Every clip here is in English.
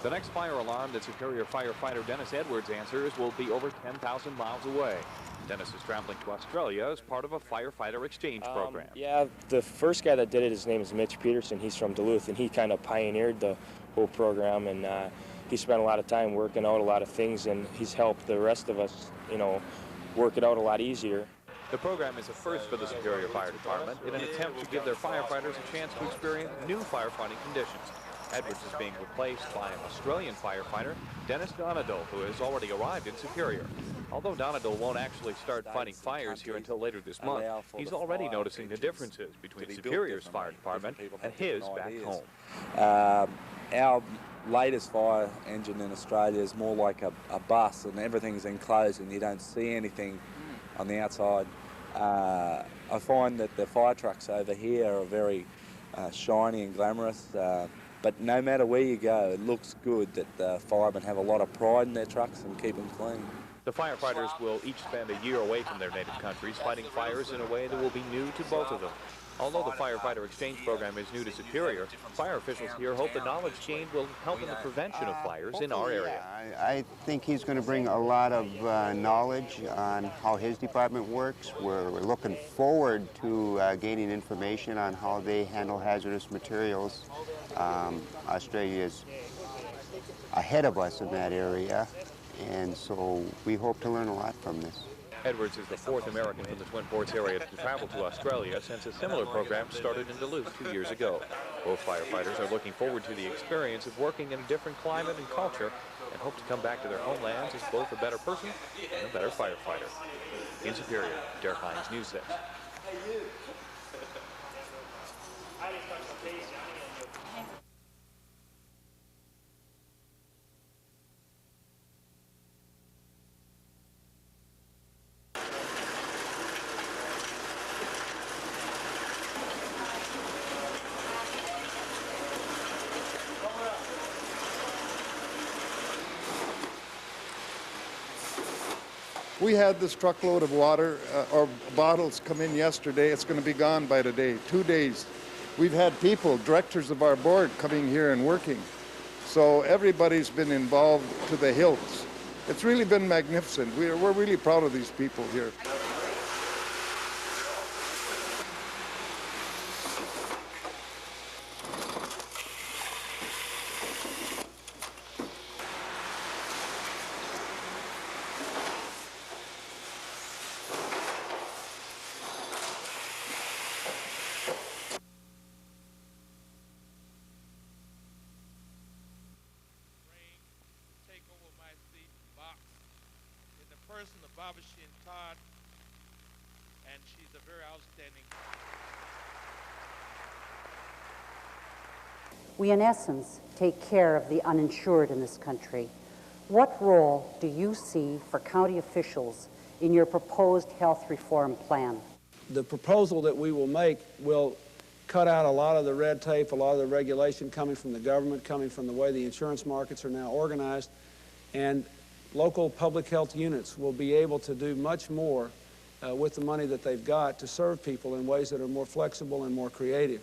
The next fire alarm that Superior firefighter Dennis Edwards answers will be over 10,000 miles away. Dennis is traveling to Australia as part of a firefighter exchange program. Yeah, the first guy that did it, his name is Mitch Peterson. He's from Duluth, and he kind of pioneered the whole program, and he spent a lot of time working out a lot of things, and he's helped the rest of us, you know, work it out a lot easier. The program is a first for the Superior Fire Department in an attempt to give their firefighters a chance to experience new firefighting conditions. Edwards is being replaced by an Australian firefighter, Dennis Donadel, who has already arrived in Superior. Although Donadel won't actually start fighting fires here until later this month, he's already noticing the differences between Superior's fire department and his back home. Our latest fire engine in Australia is more like a bus, and everything's enclosed and you don't see anything on the outside. I find that the fire trucks over here are very shiny and glamorous, but no matter where you go, it looks good that the firemen have a lot of pride in their trucks and keep them clean. The firefighters will each spend a year away from their native countries fighting fires in a way that will be new to both of them. Although the firefighter exchange program is new to Superior, fire officials here hope the knowledge gained will help in the prevention of fires in our area. I think he's going to bring a lot of knowledge on how his department works. We're looking forward to gaining information on how they handle hazardous materials. Australia is ahead of us in that area, and so we hope to learn a lot from this. Edwards is the fourth American from the Twin Ports area to travel to Australia since a similar program started in Duluth 2 years ago. Both firefighters are looking forward to the experience of working in a different climate and culture and hope to come back to their homelands as both a better person and a better firefighter. In Superior, Derek Hines, News 6. We had this truckload of water or bottles come in yesterday. It's going to be gone by today, 2 days. We've had people, directors of our board, coming here and working. So everybody's been involved to the hilts. It's really been magnificent. We're really proud of these people here. Todd, and she's a very outstanding. We, in essence, take care of the uninsured in this country. What role do you see for county officials in your proposed health reform plan? The proposal that we will make will cut out a lot of the red tape, a lot of the regulation coming from the government, coming from the way the insurance markets are now organized, and local public health units will be able to do much more with the money that they've got to serve people in ways that are more flexible and more creative.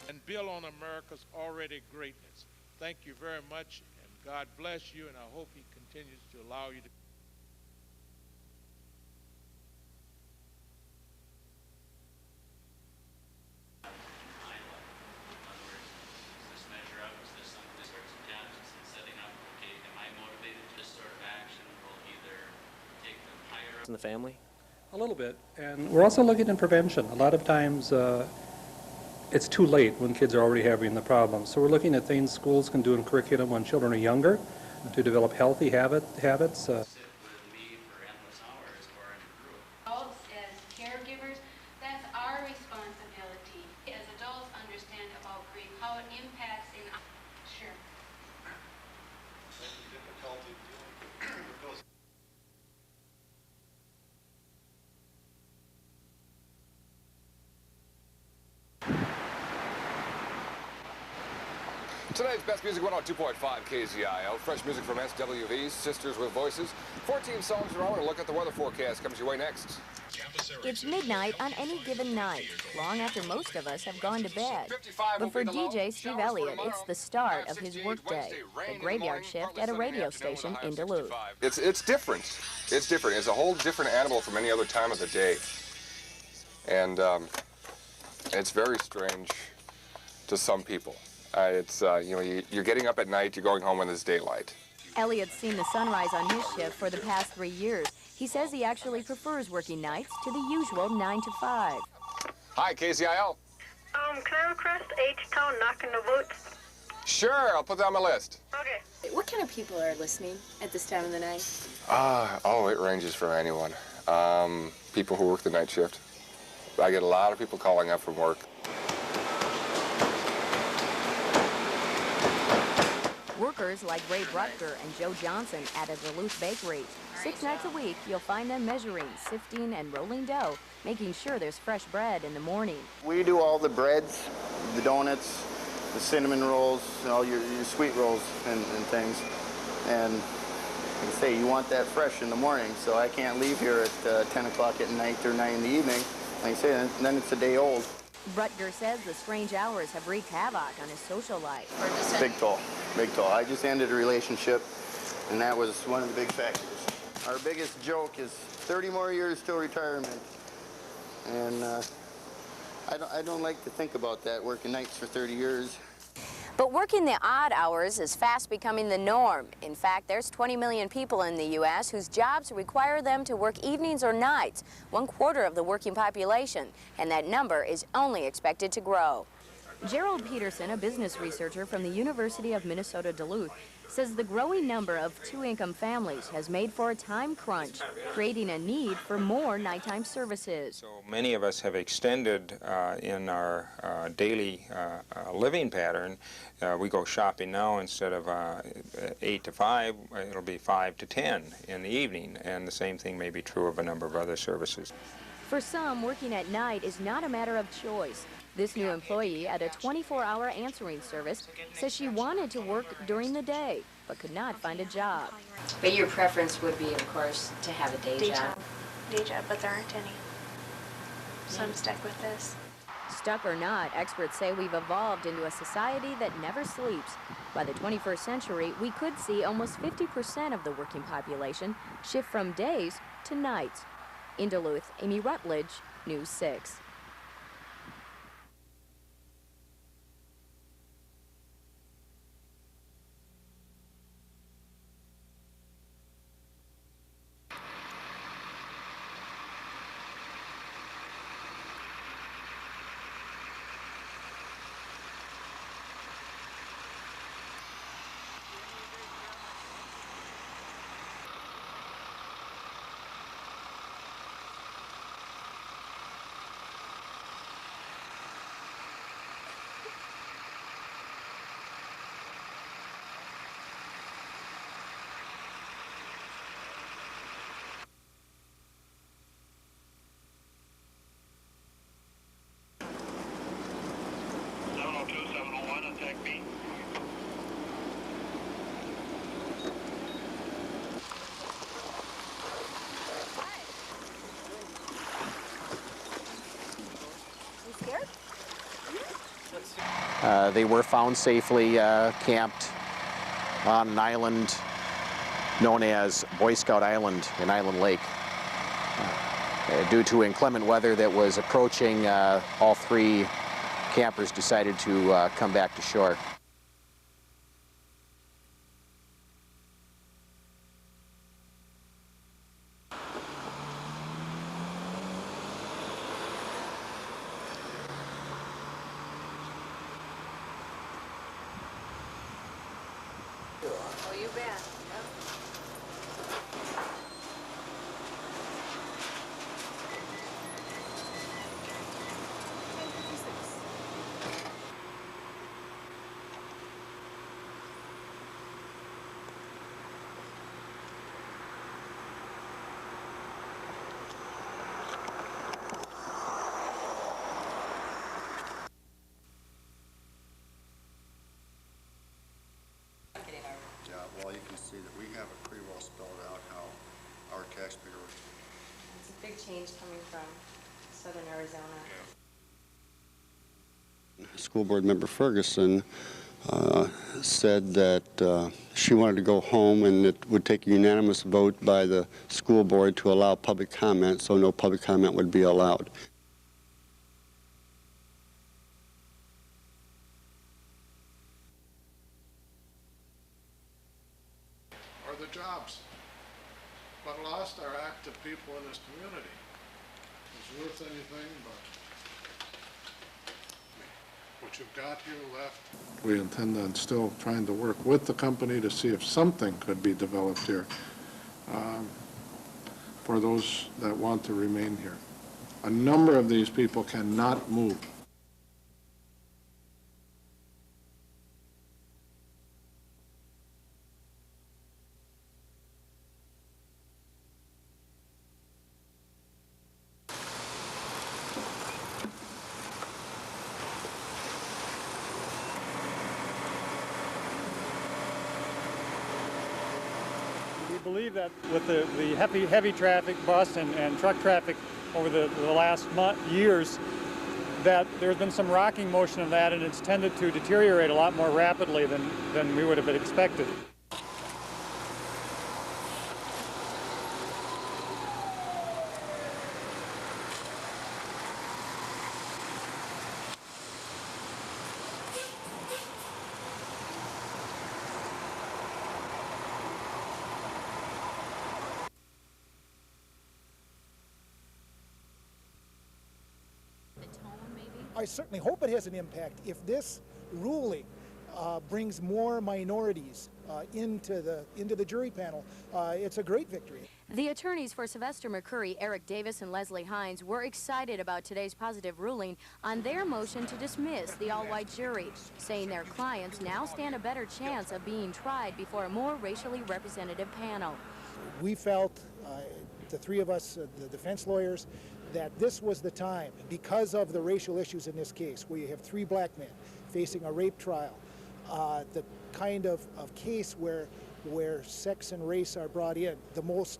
And build on America's already greatness. Thank you very much, and God bless you, and I hope He continues to allow you to. In the family? A little bit, and we're also looking at prevention. A lot of times it's too late when kids are already having the problem. So we're looking at things schools can do in curriculum when children are younger to develop healthy habits. Adults as caregivers, that's our responsibility. As adults understand about grief, how it impacts in sure. Tonight's Best Music 102.5 KZIL. Fresh music from SWV's Sisters with Voices. 14 songs in a row, and a look at the weather forecast comes your way next. It's midnight on any given night, long after most of us have gone to bed. But for DJ Steve Elliott, it's the start of his workday, the graveyard shift at a radio station in Duluth. It's different. It's different. It's a whole different animal from any other time of the day. And it's very strange to some people. You know, you're getting up at night, you're going home when there's daylight. Elliott's seen the sunrise on his shift for the past 3 years. He says he actually prefers working nights to the usual 9 to 5. Hi, KZIL. Can I request H-Town knocking the boots? Sure, I'll put that on my list. Okay. What kind of people are listening at this time of the night? It ranges from anyone. People who work the night shift. I get a lot of people calling up from work. Workers like Ray Brutker and Joe Johnson at a Duluth bakery. 6 nights a week, you'll find them measuring, sifting, and rolling dough, making sure there's fresh bread in the morning. We do all the breads, the donuts, the cinnamon rolls, all your sweet rolls and things. And like I say, you want that fresh in the morning, so I can't leave here at 10 o'clock at night or 9 in the evening. Like I say, then it's a day old. Brutger says the strange hours have wreaked havoc on his social life. Big toll, big toll. I just ended a relationship, and that was one of the big factors. Our biggest joke is 30 more years till retirement. And I don't like to think about that, working nights for 30 years. But working the odd hours is fast becoming the norm. In fact, there's 20 million people in the U.S. whose jobs require them to work evenings or nights, 1/4 of the working population, and that number is only expected to grow. Gerald Peterson, a business researcher from the University of Minnesota Duluth, says the growing number of two-income families has made for a time crunch, creating a need for more nighttime services. So many of us have extended in our daily living pattern. We go shopping now instead of 8 to 5, it'll be 5 to 10 in the evening, and the same thing may be true of a number of other services. For some, working at night is not a matter of choice. This new employee at a 24-hour answering service says she wanted to work during the day, but could not find a job. But your preference would be, of course, to have a day job. Day job, but there aren't any. So I'm stuck with this. Stuck or not, experts say we've evolved into a society that never sleeps. By the 21st century, we could see almost 50% of the working population shift from days to nights. In Duluth, Amy Rutledge, News 6. They were found safely camped on an island known as Boy Scout Island in Island Lake. Due to inclement weather that was approaching, all 3 campers decided to come back to shore. Oh, you bet. see that we have it pretty well spelled out how our taxpayers. It's a big change coming from southern Arizona. School board member Ferguson said that she wanted to go home and it would take a unanimous vote by the school board to allow public comment, so no public comment would be allowed. Are the jobs, but lost our active people in this community. Is worth anything but what you've got here left. We intend on still trying to work with the company to see if something could be developed here for those that want to remain here. A number of these people cannot move. We believe that with the heavy traffic, bus and truck traffic over the last years, that there's been some rocking motion of that, and it's tended to deteriorate a lot more rapidly than we would have expected. I certainly hope it has an impact. If this ruling brings more minorities into the jury panel, it's a great victory. The attorneys for Sylvester McCurry, Eric Davis, and Leslie Hines were excited about today's positive ruling on their motion to dismiss the all-white jury, saying their clients now stand a better chance of being tried before a more racially representative panel. We felt, the three of us, the defense lawyers, that this was the time, because of the racial issues in this case. We have 3 black men facing a rape trial, the kind of case where sex and race are brought in, the most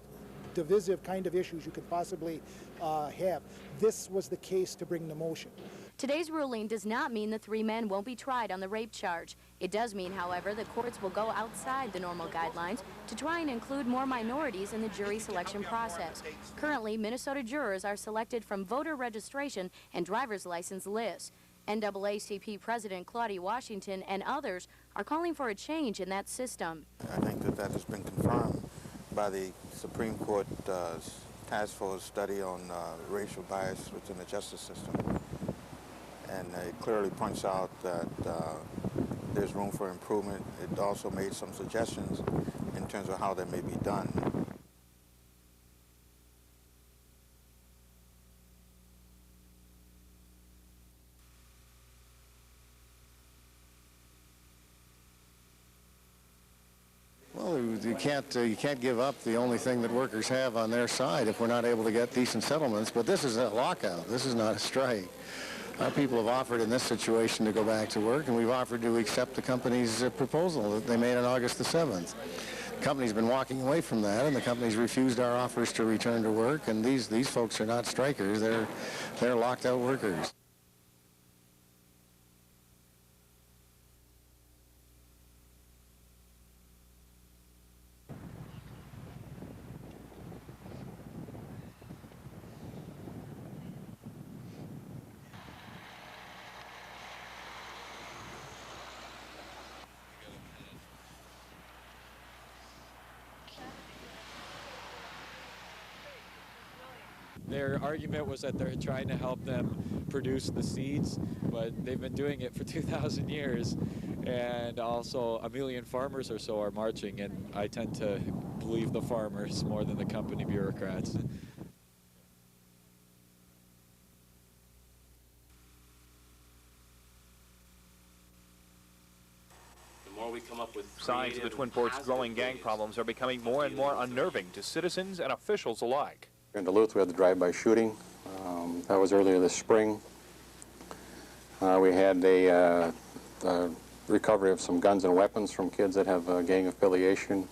divisive kind of issues you could possibly have. This was the case to bring the motion. Today's ruling does not mean the 3 men won't be tried on the rape charge. It does mean, however, the courts will go outside the normal guidelines to try and include more minorities in the jury selection process. Currently, Minnesota jurors are selected from voter registration and driver's license lists. NAACP President Claudia Washington and others are calling for a change in that system. I think that has been confirmed by the Supreme Court task force study on racial bias within the justice system. And it clearly points out that there's room for improvement. It also made some suggestions in terms of how that may be done. Well, you can't give up the only thing that workers have on their side if we're not able to get decent settlements. But this is a lockout. This is not a strike. Our people have offered in this situation to go back to work, and we've offered to accept the company's proposal that they made on August the 7th. The company's been walking away from that, and the company's refused our offers to return to work, and these folks are not strikers. They're locked out workers. Their argument was that they're trying to help them produce the seeds, but they've been doing it for 2,000 years. And also, 1 million farmers or so are marching, and I tend to believe the farmers more than the company bureaucrats. We come up with signs of the Twin Ports' growing gang problems are becoming more and more unnerving to citizens and officials alike. In Duluth, we had the drive-by shooting. That was earlier this spring. We had a recovery of some guns and weapons from kids that have gang affiliation.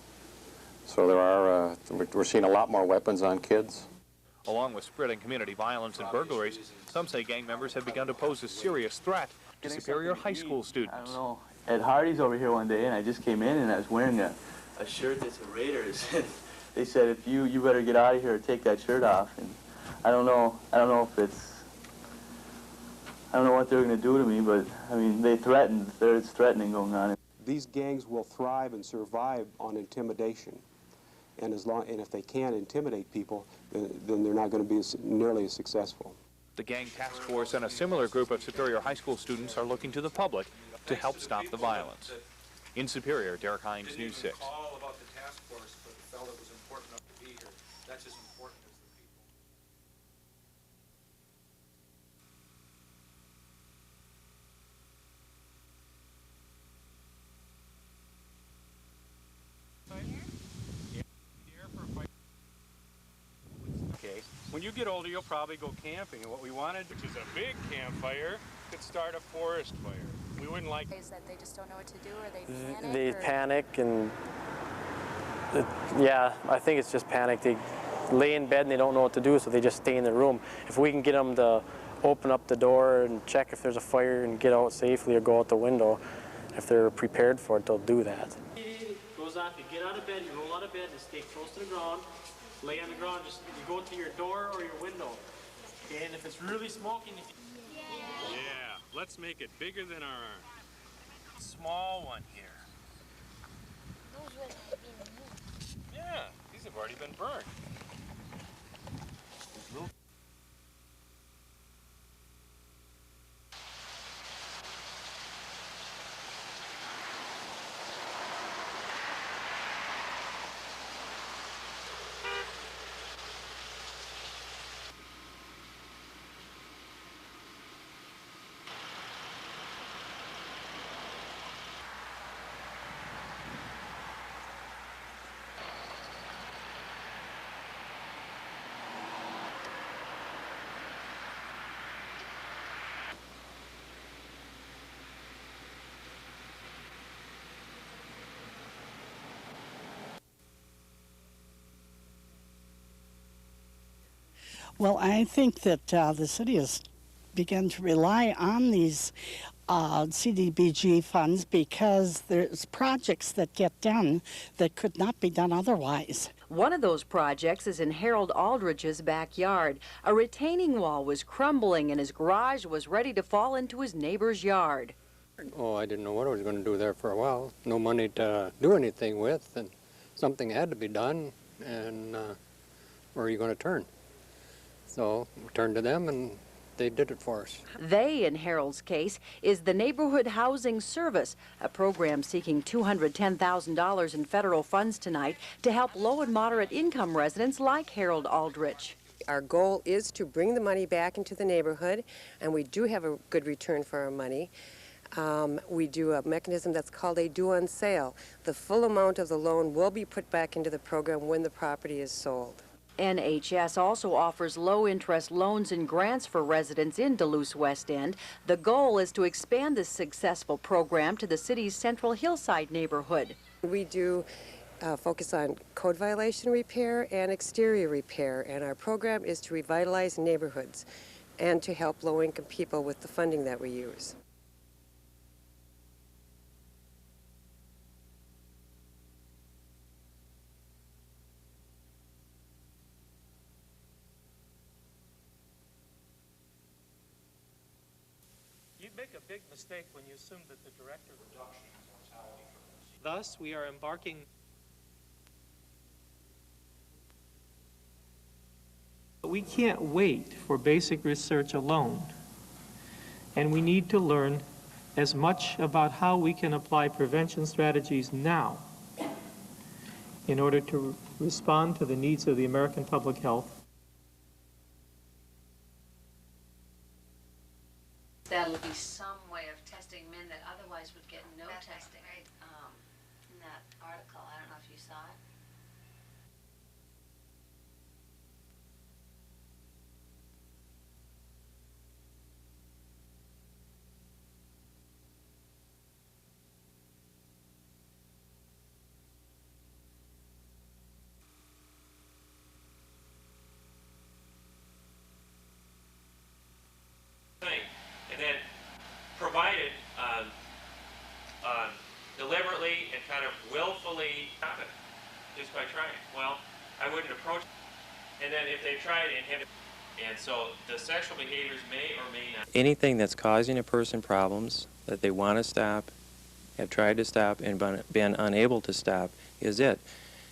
So there are, we're seeing a lot more weapons on kids. Along with spreading community violence and burglaries, some say gang members have begun to pose a serious threat to Superior High School students. I don't know. At Hardy's over here one day, and I just came in and I was wearing a shirt that's a Raiders. They said, if you better get out of here or take that shirt off. And I don't know if it's, I don't know what they're going to do to me, but I mean, they threatened. There's threatening going on. These gangs will thrive and survive on intimidation. And if they can't intimidate people, then they're not going to be nearly as successful. The gang task force and a similar group of Superior High School students are looking to the public to help stop the violence. In Superior, Derek Hines, News 6. All about the task force, but felt it was important enough to be here. That's as important as the people. Okay. When you get older, you'll probably go camping, and what we wanted, which is a big campfire, could start a forest fire. We wouldn't like. Is that they just don't know what to do, or they panic? They or? panic, and yeah, I think it's just panic. They lay in bed and they don't know what to do, so they just stay in their room. If we can get them to open up the door and check if there's a fire and get out safely or go out the window, if they're prepared for it, they'll do that. Goes off, you get out of bed, you roll out of bed, and stay close to the ground, lay on the ground, just you go to your door or your window. Okay, and if it's really smoking, Yeah, let's make it bigger than our arm. Small one here. Yeah, these have already been burned. Well, I think that the city has begun to rely on these CDBG funds because there's projects that get done that could not be done otherwise. One of those projects is in Harold Aldrich's backyard. A retaining wall was crumbling and his garage was ready to fall into his neighbor's yard. Oh, I didn't know what I was going to do there for a while. No money to do anything with, and something had to be done, and where are you going to turn? So we turned to them, and they did it for us. They, in Harold's case, is the Neighborhood Housing Service, a program seeking $210,000 in federal funds tonight to help low and moderate income residents like Harold Aldrich. Our goal is to bring the money back into the neighborhood, and we do have a good return for our money. We do a mechanism that's called a due on sale. The full amount of the loan will be put back into the program when the property is sold. NHS also offers low-interest loans and grants for residents in Duluth's West End. The goal is to expand this successful program to the city's Central Hillside neighborhood. We do focus on code violation repair and exterior repair, and our program is to revitalize neighborhoods and to help low-income people with the funding that we use. you'd make a big mistake when you assume that the director reduction is mortality. Thus, we are embarking. We can't wait for basic research alone, and we need to learn as much about how we can apply prevention strategies now in order to respond to the needs of the American public health. That'll be some way of testing men that otherwise would get no testing. Right. In that article, I don't know if you saw it. just by trying. Well, I wouldn't approach. And then if they try to inhibit, and so the sexual behaviors may or may not. Anything that's causing a person problems that they want to stop, have tried to stop, and been unable to stop is it.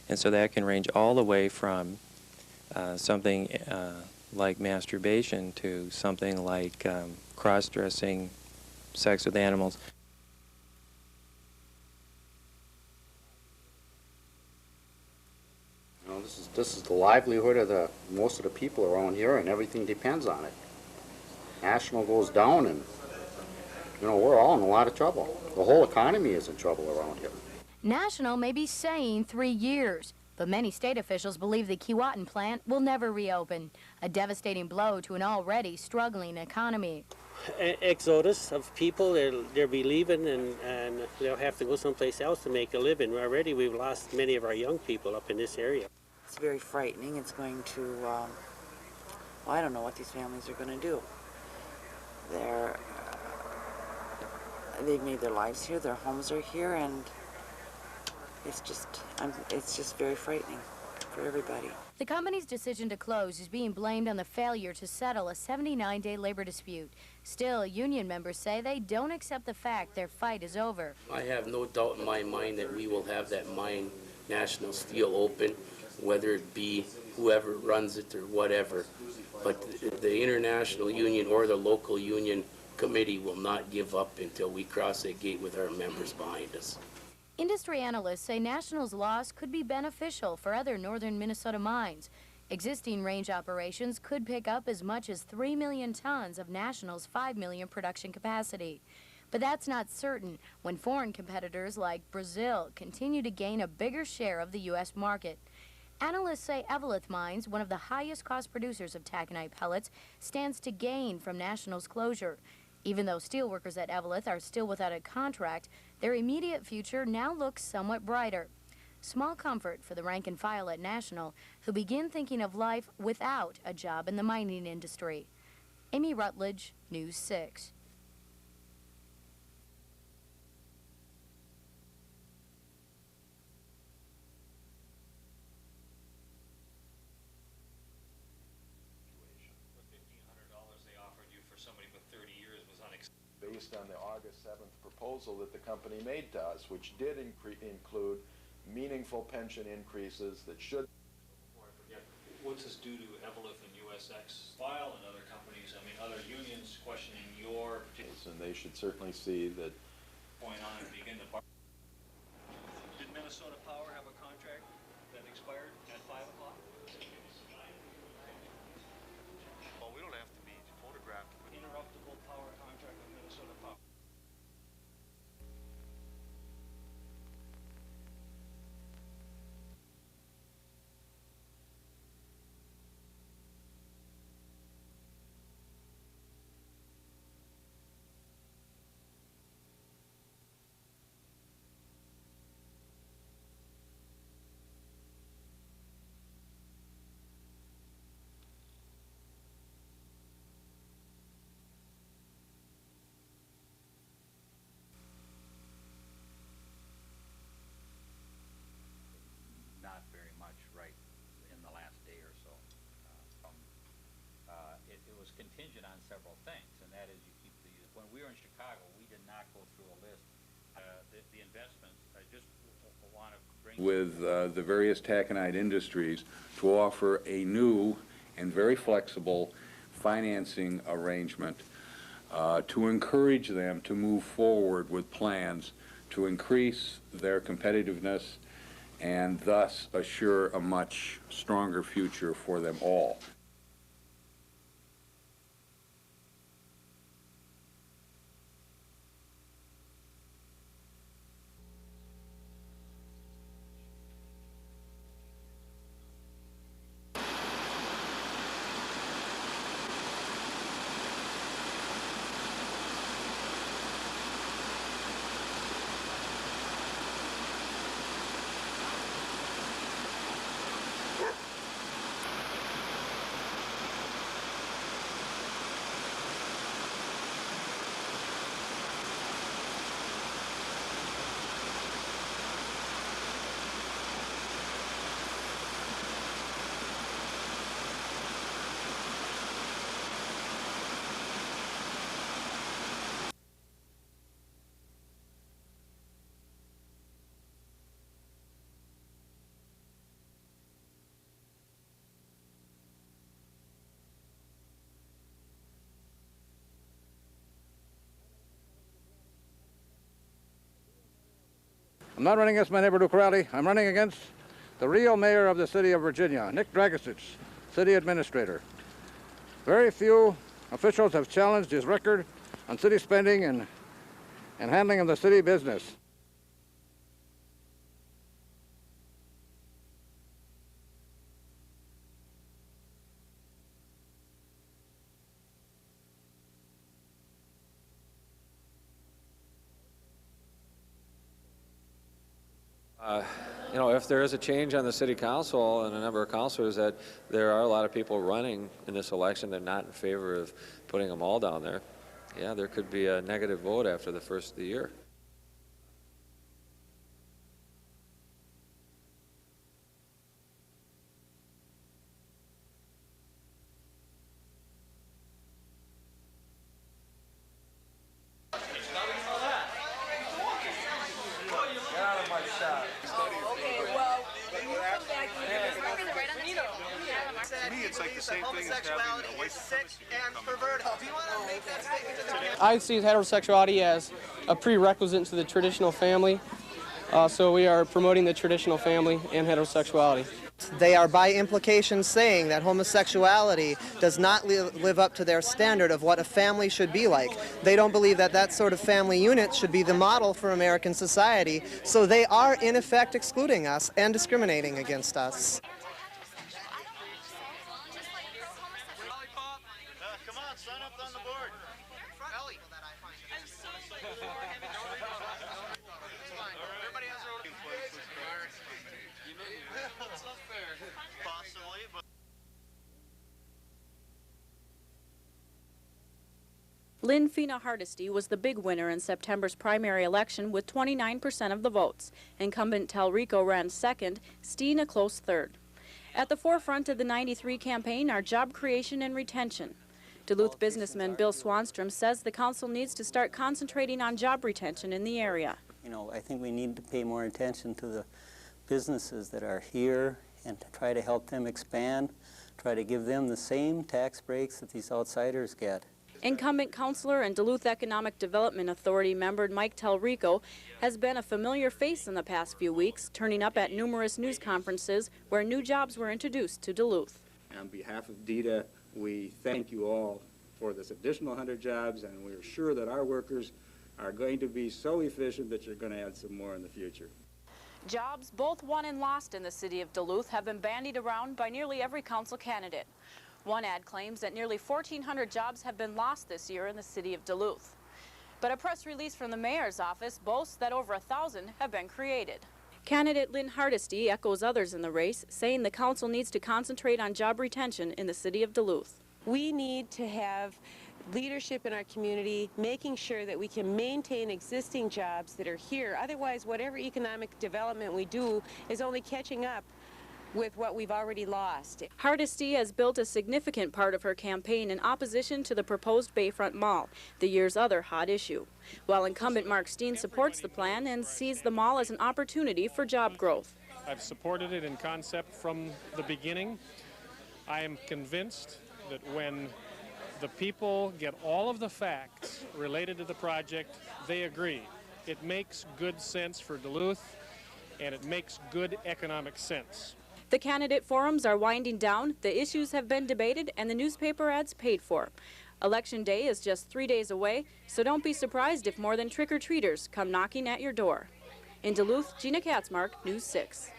And so that can range all the way from something like masturbation to something like cross-dressing, sex with animals. You know, this is the livelihood of most of the people around here, and everything depends on it. National goes down, and you know, we're all in a lot of trouble. The whole economy is in trouble around here. National may be saying 3 years, but many state officials believe the Keewatin plant will never reopen, a devastating blow to an already struggling economy. Exodus of people, they'll be leaving and they'll have to go someplace else to make a living. Already we've lost many of our young people up in this area. It's very frightening. It's going to, well, I don't know what these families are going to do. They've made their lives here, their homes are here, and it's just very frightening for everybody. The company's decision to close is being blamed on the failure to settle a 79-day labor dispute. Still, union members say they don't accept the fact their fight is over. I have no doubt in my mind that we will have that mine, National Steel, open, whether it be whoever runs it or whatever. But the international union or the local union committee will not give up until we cross that gate with our members behind us. Industry analysts say National's loss could be beneficial for other northern Minnesota mines. Existing range operations could pick up as much as 3 million tons of National's 5 million production capacity. But that's not certain when foreign competitors like Brazil continue to gain a bigger share of the U.S. market. Analysts say Eveleth Mines, one of the highest cost producers of taconite pellets, stands to gain from National's closure. Even though steelworkers at Eveleth are still without a contract, their immediate future now looks somewhat brighter. Small comfort for the rank and file at National, who begin thinking of life without a job in the mining industry. Amy Rutledge, News 6. Based on the August 7th proposal that the company made to us, which did include meaningful pension increases that should... What's this do to Eveleth and USX File and other companies? I mean, other unions questioning your... And they should certainly see that... ...point on and begin the... Did Minnesota Power have a contract that expired at 5 o'clock? Well, we don't have to be photographed. Interruptible power contract with Minnesota Power. Not very much right in the last day or so. It was contingent on several things, and that is you keep the, when we were in Chicago, we did not go through a list. The investments, I just want to bring... With the various taconite industries to offer a new and very flexible financing arrangement to encourage them to move forward with plans to increase their competitiveness and thus assure a much stronger future for them all. I'm not running against my neighbor Luke Riley. I'm running against the real mayor of the city of Virginia, Nick Dragosich, city administrator. Very few officials have challenged his record on city spending and handling of the city business. You know, if there is a change on the city council and a number of councilors, that there are a lot of people running in this election that are not in favor of putting them all down there, yeah, there could be a negative vote after the first of the year. I see heterosexuality as a prerequisite to the traditional family, so we are promoting the traditional family and heterosexuality. They are by implication saying that homosexuality does not live up to their standard of what a family should be like. They don't believe that that sort of family unit should be the model for American society, so they are in effect excluding us and discriminating against us. Lynn Fina Hardesty was the big winner in September's primary election with 29% of the votes. Incumbent Talrico ran second, Steen a close third. At the forefront of the '93 campaign are job creation and retention. Duluth businessman Bill Swanstrom says the council needs to start concentrating on job retention in the area. You know, I think we need to pay more attention to the businesses that are here and to try to help them expand, try to give them the same tax breaks that these outsiders get. Incumbent councilor and Duluth Economic Development Authority member Mike Talrico has been a familiar face in the past few weeks, turning up at numerous news conferences where new jobs were introduced to Duluth. On behalf of DETA, we thank you all for this additional 100 jobs, and we're sure that our workers are going to be so efficient that you're going to add some more in the future. Jobs, both won and lost in the city of Duluth, have been bandied around by nearly every council candidate. One ad claims that nearly 1,400 jobs have been lost this year in the city of Duluth. But a press release from the mayor's office boasts that over 1,000 have been created. Candidate Lynn Hardesty echoes others in the race, saying the council needs to concentrate on job retention in the city of Duluth. We need to have leadership in our community, making sure that we can maintain existing jobs that are here. Otherwise, whatever economic development we do is only catching up with what we've already lost. Hardesty has built a significant part of her campaign in opposition to the proposed Bayfront Mall, the year's other hot issue, while incumbent Mark Steen supports the plan and sees the mall as an opportunity for job growth. I've supported it in concept from the beginning. I am convinced that when the people get all of the facts related to the project, they agree. It makes good sense for Duluth, and it makes good economic sense. The candidate forums are winding down, the issues have been debated, and the newspaper ads paid for. Election day is just 3 days away, so don't be surprised if more than trick-or-treaters come knocking at your door. In Duluth, Gina Katzmark, News 6.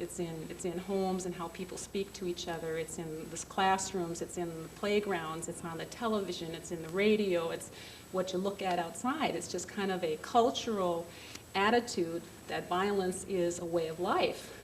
It's in homes and how people speak to each other. It's in the classrooms. It's in the playgrounds. It's on the television. It's in the radio. It's what you look at outside. It's just kind of a cultural attitude that violence is a way of life.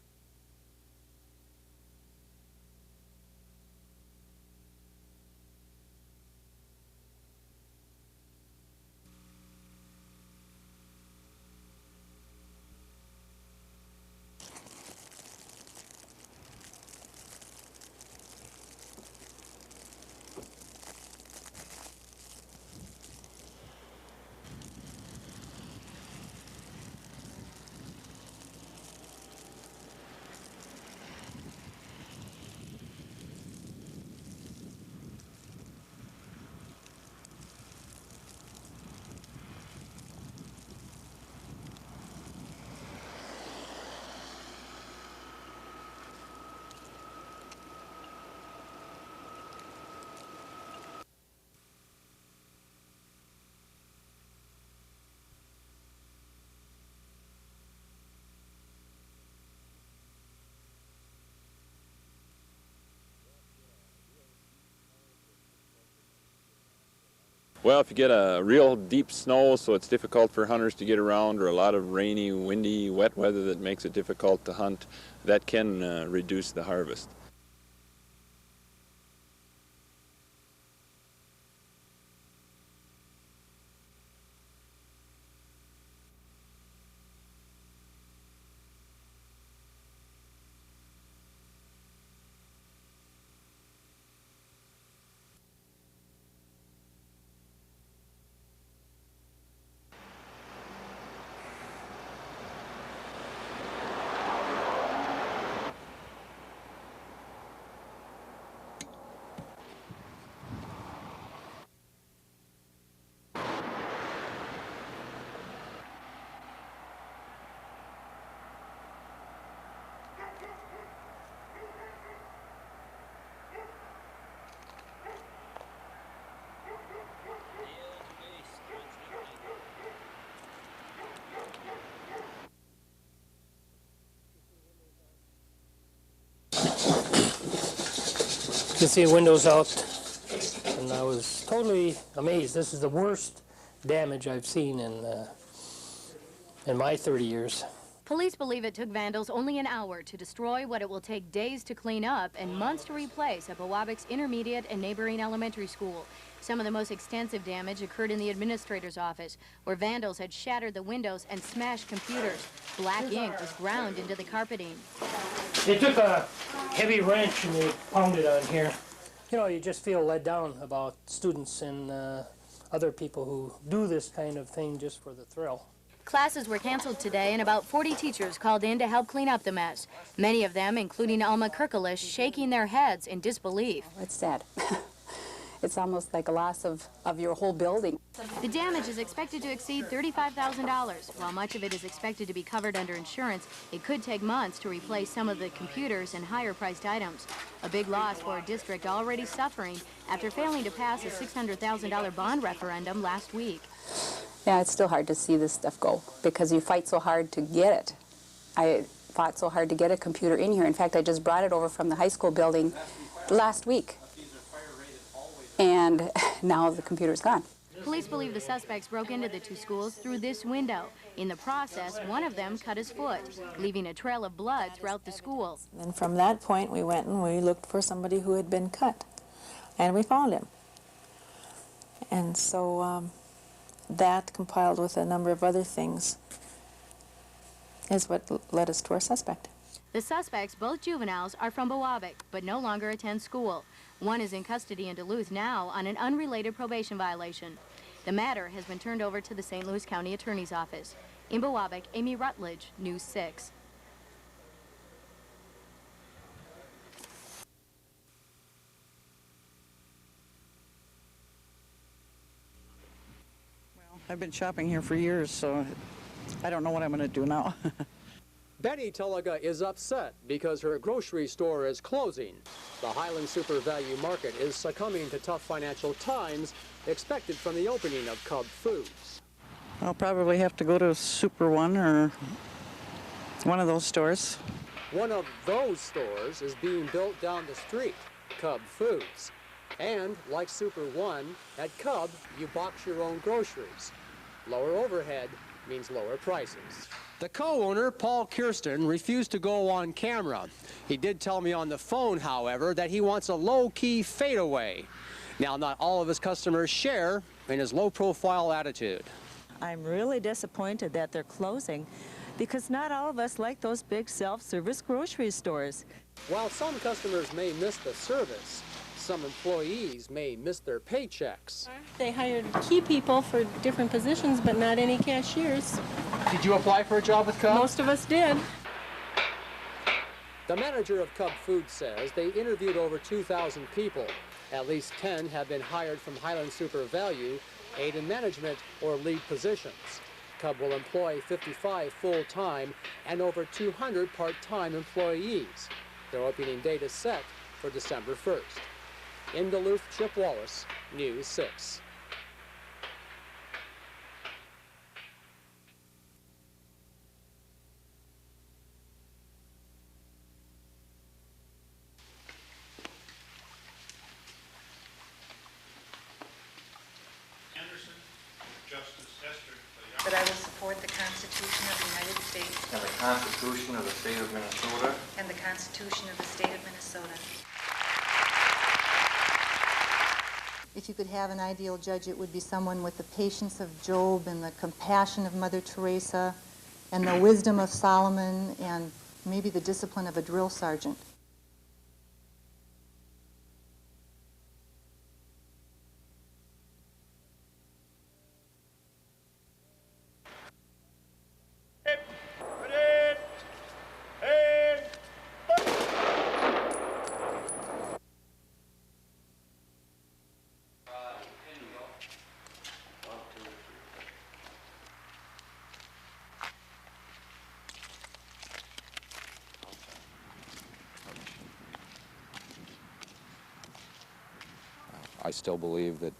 Well, if you get a real deep snow, so it's difficult for hunters to get around, or a lot of rainy, windy, wet weather that makes it difficult to hunt, that can reduce the harvest. You can see the windows out, and I was totally amazed. This is the worst damage I've seen in my 30 years. Police believe it took vandals only an hour to destroy what it will take days to clean up and months to replace at Bewabic's intermediate and neighboring elementary school. Some of the most extensive damage occurred in the administrator's office, where vandals had shattered the windows and smashed computers. Black ink was ground into the carpeting. They took a heavy wrench and they pounded on here. You know, you just feel let down about students and other people who do this kind of thing just for the thrill. Classes were canceled today, and about 40 teachers called in to help clean up the mess. Many of them, including Alma Kirkelish, shaking their heads in disbelief. It's sad. It's almost like a loss of your whole building. The damage is expected to exceed $35,000. While much of it is expected to be covered under insurance, it could take months to replace some of the computers and higher-priced items. A big loss for a district already suffering after failing to pass a $600,000 bond referendum last week. Yeah, it's still hard to see this stuff go because you fight so hard to get it. I fought so hard to get a computer in here. In fact, I just brought it over from the high school building last week. And now the computer's gone. Police believe the suspects broke into the two schools through this window. In the process, one of them cut his foot, leaving a trail of blood throughout the school. And from that point, we went and we looked for somebody who had been cut, and we found him. And so that, compiled with a number of other things, is what led us to our suspect. The suspects, both juveniles, are from Bewabic, but no longer attend school. One is in custody in Duluth now on an unrelated probation violation. The matter has been turned over to the St. Louis County Attorney's Office. In Bewabic, Amy Rutledge, News 6. Well, I've been shopping here for years, so I don't know what I'm going to do now. Betty Tulliga is upset because her grocery store is closing. The Highland Super Value Market is succumbing to tough financial times expected from the opening of Cub Foods. I'll probably have to go to Super One or one of those stores. One of those stores is being built down the street, Cub Foods. And like Super One, at Cub, you box your own groceries. Lower overhead means lower prices. The co-owner, Paul Kirsten, refused to go on camera. He did tell me on the phone, however, that he wants a low-key fadeaway. Now, not all of his customers share in his low-profile attitude. I'm really disappointed that they're closing because not all of us like those big self-service grocery stores. While some customers may miss the service, some employees may miss their paychecks. They hired key people for different positions, but not any cashiers. Did you apply for a job with Cub? Most of us did. The manager of Cub Foods says they interviewed over 2,000 people. At least 10 have been hired from Highland Super Value, 8 in management or lead positions. Cub will employ 55 full-time and over 200 part-time employees. Their opening date is set for December 1st. In Duluth, Chip Wallace, News 6. That I will support the Constitution of the United States and the Constitution of the State of Minnesota and the Constitution of the State of Minnesota. If you could have an ideal judge, it would be someone with the patience of Job and the compassion of Mother Teresa and the wisdom of Solomon and maybe the discipline of a drill sergeant. I still believe that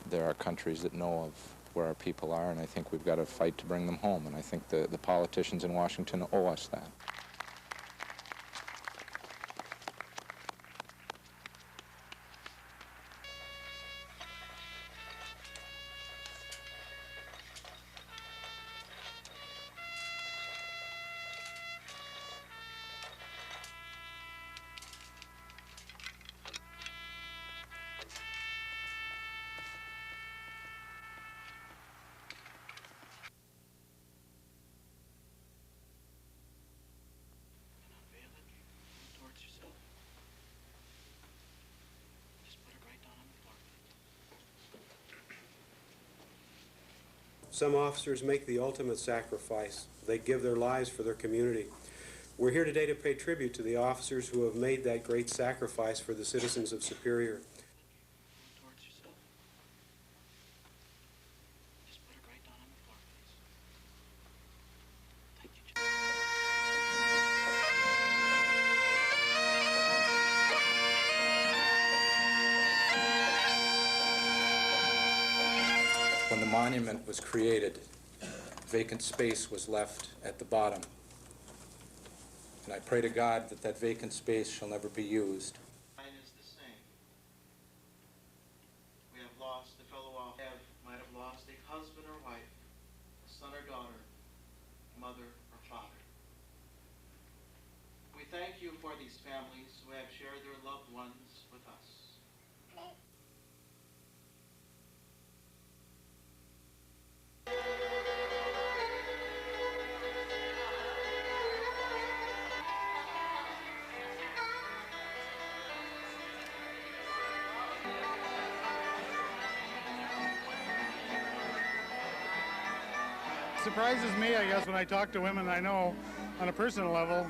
there are countries that know of where our people are, and I think we've got to fight to bring them home, and I think the politicians in Washington owe us that. Some officers make the ultimate sacrifice. They give their lives for their community. We're here today to pay tribute to the officers who have made that great sacrifice for the citizens of Superior. When the monument was created, vacant space was left at the bottom. And I pray to God that that vacant space shall never be used. Mine is the same. We have lost a fellow officer, might have lost a husband or wife, a son or daughter, mother or father. We thank you for these families who have shared their loved ones with us. Surprises me, I guess, when I talk to women I know on a personal level,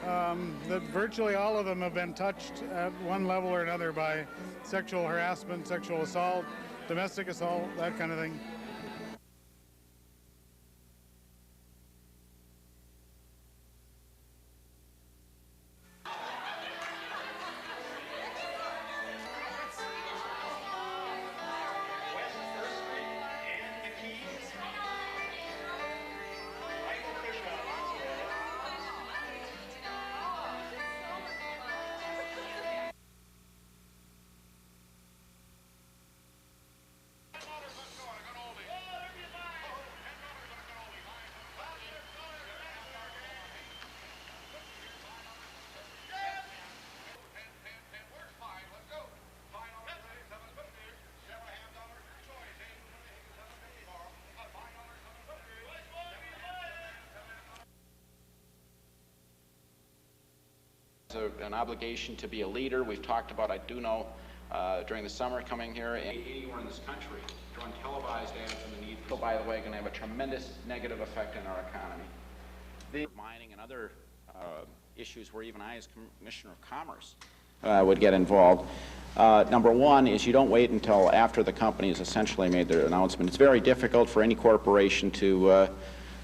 that virtually all of them have been touched at one level or another by sexual harassment, sexual assault, domestic assault, that kind of thing. It's an obligation to be a leader. We've talked about, I do know, during the summer coming here, and anywhere in this country, to run televised ads and the need for, by the way, going to have a tremendous negative effect on our economy. The mining and other issues where even I, as Commissioner of Commerce, would get involved. Number one is you don't wait until after the company has essentially made their announcement. It's very difficult for any corporation to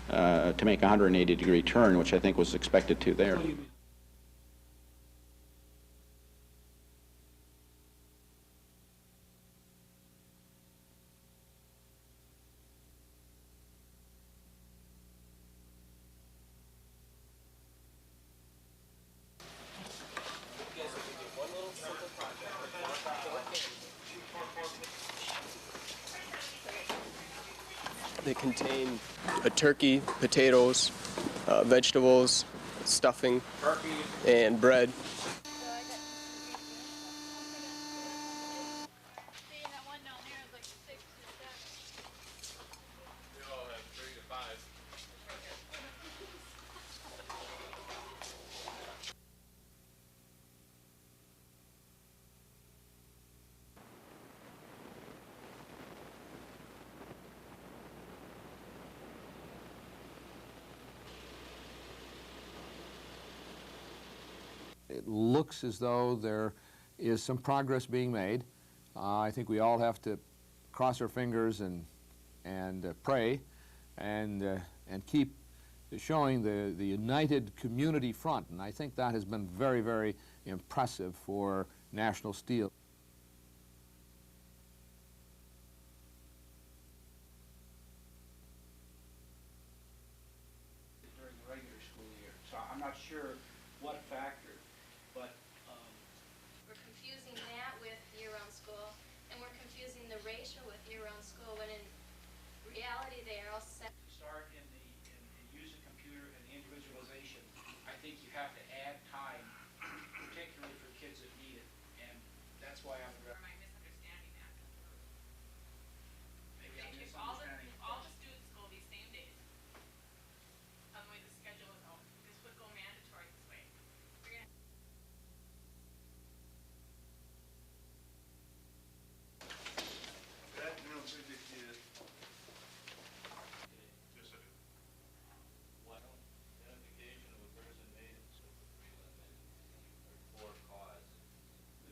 make a 180-degree turn, which I think was expected to there. They contain a turkey, potatoes, vegetables, stuffing, and bread. It looks as though there is some progress being made. I think we all have to cross our fingers and pray and keep showing the united community front. And I think that has been very, very impressive for National Steel. During the regular school year, so I'm not sure what factor, but we're confusing that with year-round school, and we're confusing the ratio with year-round school, when in reality they are all set. Start in the use of computer and the individualization. I think you have to add time, particularly for kids that need it, and that's why I'm. Am I misunderstanding that? Maybe I'm misunderstanding. All the students go these same days. On the way the schedule is out. This would go mandatory this way.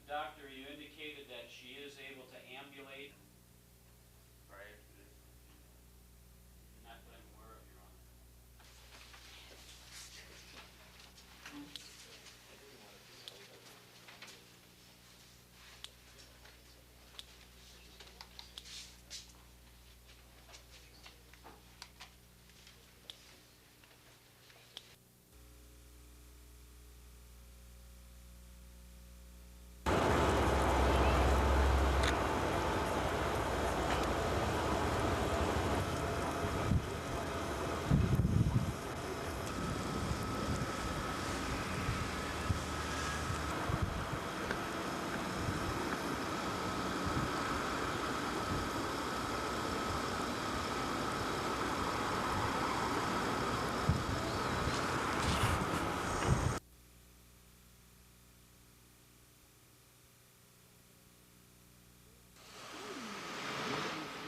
The doctor, you indicated that she is able to ambulate prior to this. Not that I'm aware of, Your Honor.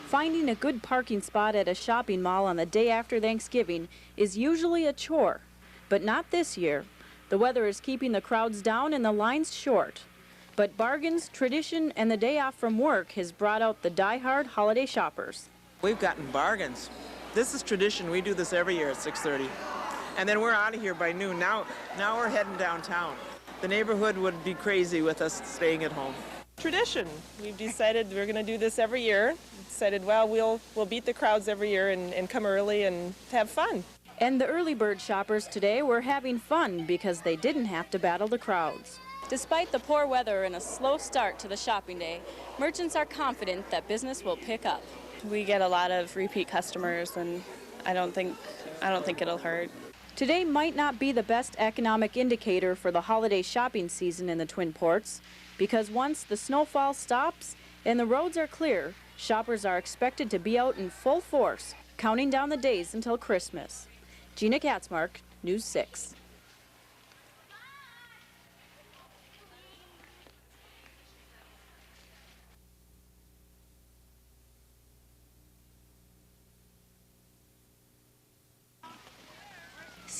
Finding a good parking spot at a shopping mall on the day after Thanksgiving is usually a chore, but not this year. The weather is keeping the crowds down and the lines short. But bargains, tradition, and the day off from work has brought out the die-hard holiday shoppers. We've gotten bargains. This is tradition. We do this every year at 6:30. And then we're out of here by noon. Now we're heading downtown. The neighborhood would be crazy with us staying at home. Tradition. We've decided we're going to do this every year. Decided, well, we'll beat the crowds every year and come early and have fun. And the early bird shoppers today were having fun because they didn't have to battle the crowds. Despite the poor weather and a slow start to the shopping day, merchants are confident that business will pick up. We get a lot of repeat customers, and I don't think it'll hurt. Today might not be the best economic indicator for the holiday shopping season in the Twin Ports, because once the snowfall stops and the roads are clear, shoppers are expected to be out in full force, counting down the days until Christmas. Gina Katzmark, News 6.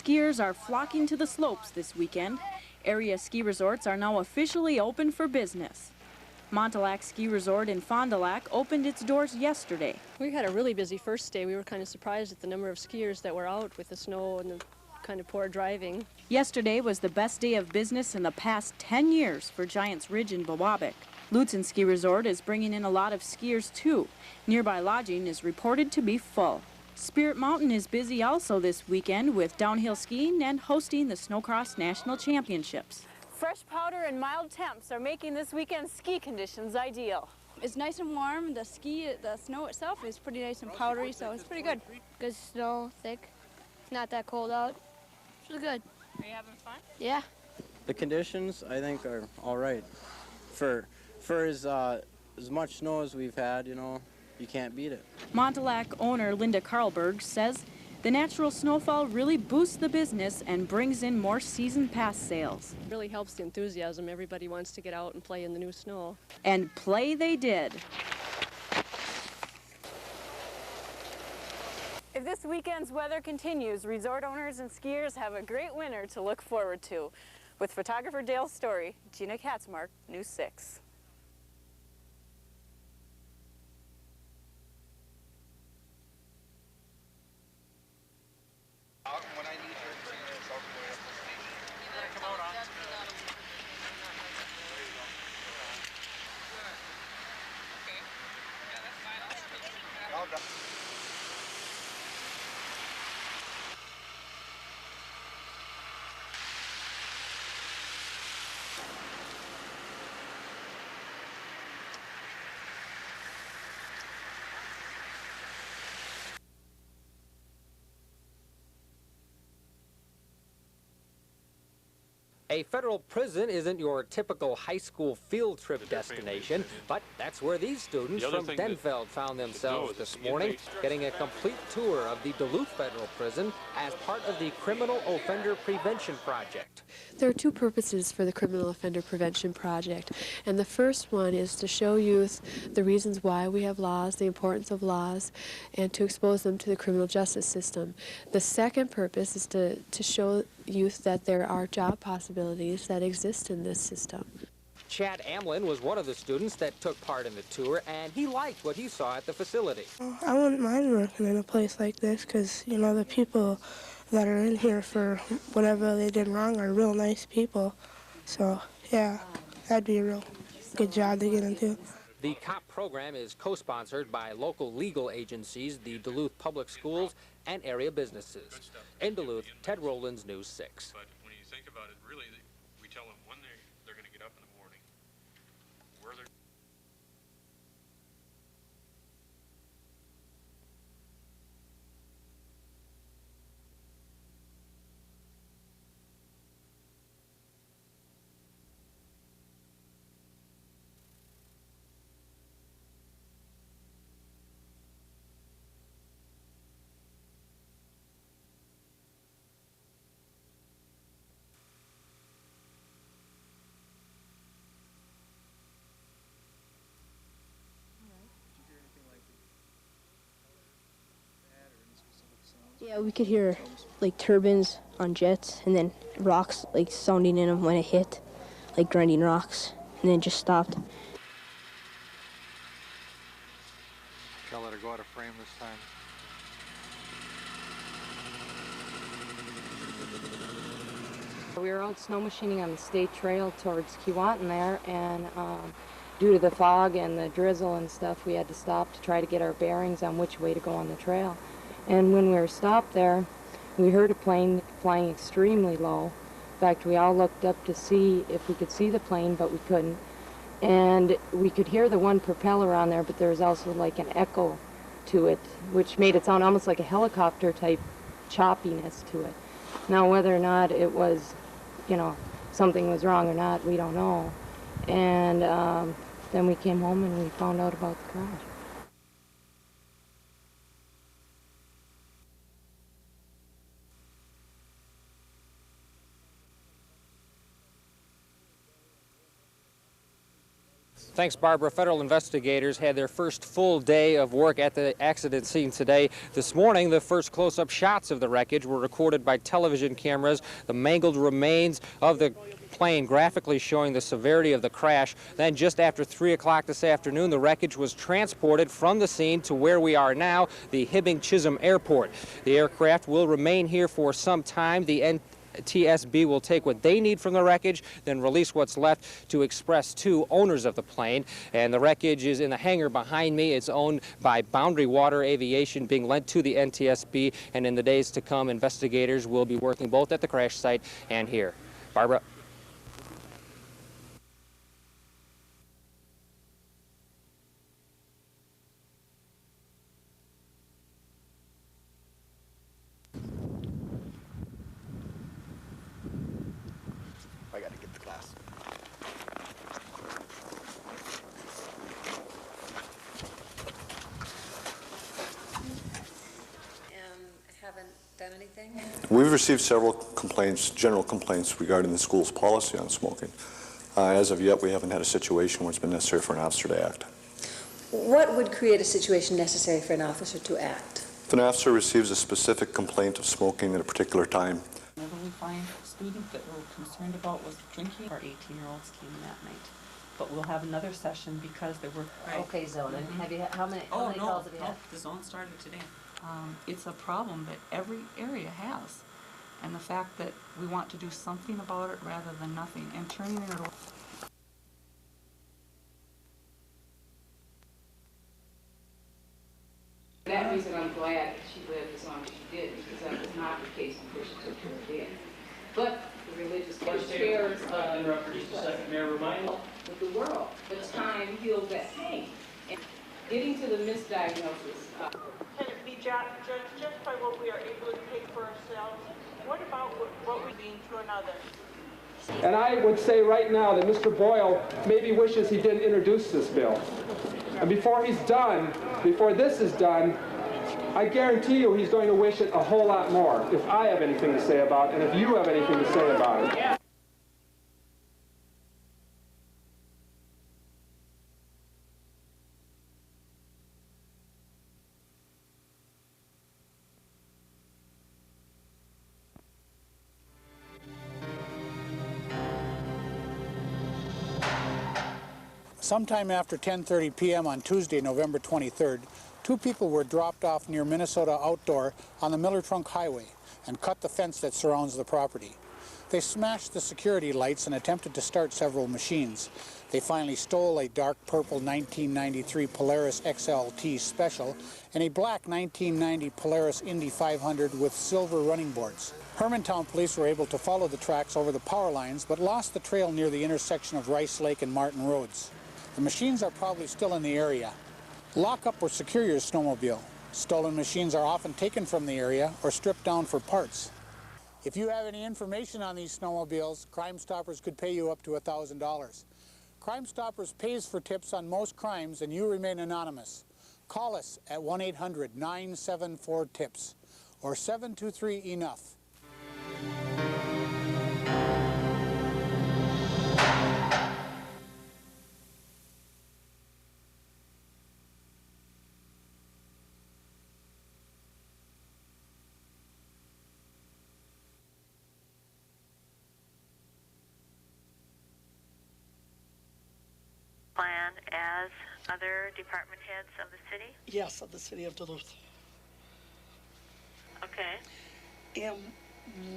skiers are flocking to the slopes this weekend. Area ski resorts are now officially open for business. Montauk Ski Resort in Fond du Lac opened its doors yesterday. We had a really busy first day. We were kind of surprised at the number of skiers that were out with the snow and the kind of poor driving. Yesterday was the best day of business in the past 10 years for Giants Ridge in Biwabik. Lutsen Ski Resort is bringing in a lot of skiers too. Nearby lodging is reported to be full. Spirit Mountain is busy also this weekend with downhill skiing and hosting the Snowcross National Championships. Fresh powder and mild temps are making this weekend's ski conditions ideal. It's nice and warm. The snow itself is pretty nice and powdery, so it's pretty good. Good snow, thick. It's not that cold out. It's really good. Are you having fun? Yeah. The conditions, I think, are all right. For as much snow as we've had, you know, you can't beat it. Montauk owner Linda Karlberg says the natural snowfall really boosts the business and brings in more season pass sales. It really helps the enthusiasm. Everybody wants to get out and play in the new snow. And play they did. If this weekend's weather continues, resort owners and skiers have a great winter to look forward to. With photographer Dale Story, Gina Katzmark, News 6. A federal prison isn't your typical high school field trip destination, but that's where these students from Denfeld found themselves this morning, getting a complete tour of the Duluth Federal Prison as part of the Criminal Offender Prevention Project. There are two purposes for the Criminal Offender Prevention Project, and the first one is to show youth the reasons why we have laws, the importance of laws, and to expose them to the criminal justice system. The second purpose is to show youth that there are job possibilities that exist in this system. Chad Amlin was one of the students that took part in the tour, and he liked what he saw at the facility. I wouldn't mind working in a place like this because, you know, the people that are in here for whatever they did wrong are real nice people. So, yeah, that'd be a real good job to get into. The COP program is co-sponsored by local legal agencies, the Duluth Public Schools, and area businesses. In Duluth, Ted Rowlands, News 6. But when you think about it, really, we tell them when they're going to get up in the morning, where they're... Yeah, we could hear like turbines on jets and then rocks like sounding in them when it hit, like grinding rocks, and then it just stopped. I'll let her go out of frame this time. We were out snow machining on the state trail towards Keewatin there, and due to the fog and the drizzle and stuff, we had to stop to try to get our bearings on which way to go on the trail. And when we were stopped there, we heard a plane flying extremely low. In fact, we all looked up to see if we could see the plane, but we couldn't. And we could hear the one propeller on there, but there was also like an echo to it, which made it sound almost like a helicopter type choppiness to it. Now, whether or not it was, you know, something was wrong or not, we don't know. And then we came home and we found out about the crash. Thanks, Barbara. Federal investigators had their first full day of work at the accident scene today. This morning, the first close-up shots of the wreckage were recorded by television cameras. The mangled remains of the plane graphically showing the severity of the crash. Then just after 3 o'clock this afternoon, the wreckage was transported from the scene to where we are now, the Hibbing-Chisholm Airport. The aircraft will remain here for some time. The NTSB will take what they need from the wreckage, then release what's left to Express 2, owners of the plane. And the wreckage is in the hangar behind me. It's owned by Boundary Water Aviation, being lent to the NTSB. And in the days to come, investigators will be working both at the crash site and here. Barbara. I gotta get the glass. And haven't done anything? We've received several complaints, general complaints regarding the school's policy on smoking. As of yet, we haven't had a situation where it's been necessary for an officer to act. What would create a situation necessary for an officer to act? If an officer receives a specific complaint of smoking at a particular time, Whenever we find a student that we're concerned about was drinking, our 18-year-olds came that night. But we'll have another session because there were... Okay, zone. And have you, how many Oh, no, calls have you had? the zone started today. It's a problem that every area has. And the fact that we want to do something about it rather than nothing, and turning it over. For that reason, I'm glad that she lived as long as she did, because that was not the case before she took her death. But the religious shares with the world, but time heals that pain. And getting to the misdiagnosis. Can it be judged just by what we are able to take for ourselves? What about what we're being to another? And I would say right now that Mr. Boyle maybe wishes he didn't introduce this bill. And before he's done, before this is done, I guarantee you he's going to wish it a whole lot more if I have anything to say about it and if you have anything to say about it. Sometime after 10:30 p.m. on Tuesday, November 23rd, two people were dropped off near Minnesota Outdoor on the Miller Trunk Highway and cut the fence that surrounds the property. They smashed the security lights and attempted to start several machines. They finally stole a dark purple 1993 Polaris XLT Special and a black 1990 Polaris Indy 500 with silver running boards. Hermantown police were able to follow the tracks over the power lines but lost the trail near the intersection of Rice Lake and Martin Roads. The machines are probably still in the area. Lock up or secure your snowmobile. Stolen machines are often taken from the area or stripped down for parts. If you have any information on these snowmobiles, Crime Stoppers could pay you up to $1,000. Crime Stoppers pays for tips on most crimes and you remain anonymous. Call us at 1-800-974-TIPS or 723-ENOUGH. Plan as other department heads of the city? Yes, of the city of Duluth. Okay. And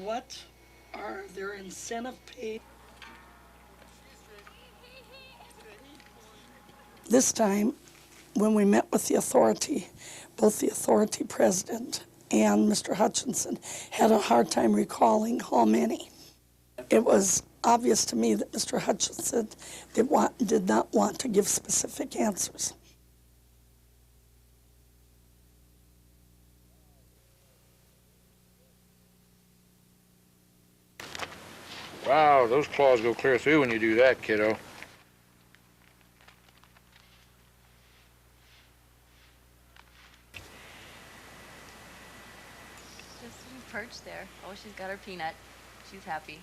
what are their incentive pay? This time, when we met with the authority, both the authority president and Mr. Hutchinson had a hard time recalling how many. It was obvious to me that Mr. Hutchinson did not want to give specific answers. Wow, those claws go clear through when you do that, kiddo. Just perched there. Oh, she's got her peanut. She's happy.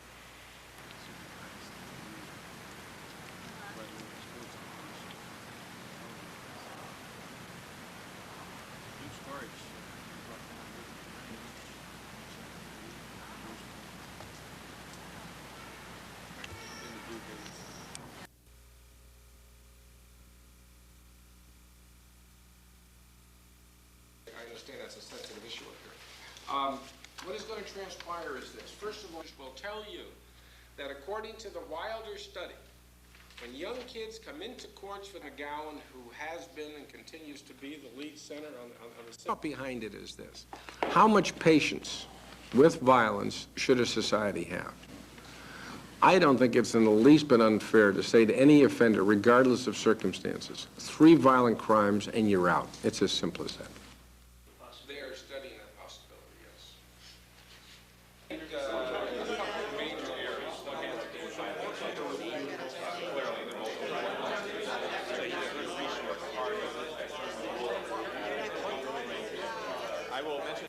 understand that's a sensitive issue up here. What is going to transpire is this. First of all, we'll tell you that according to the Wilder study, when young kids come into courts for McGowan, who has been and continues to be the lead center on the... Up behind it is this. How much patience with violence should a society have? I don't think it's in the least bit unfair to say to any offender, regardless of circumstances, 3 violent crimes and you're out. It's as simple as that. They are studying that possibility, yes. I will mention.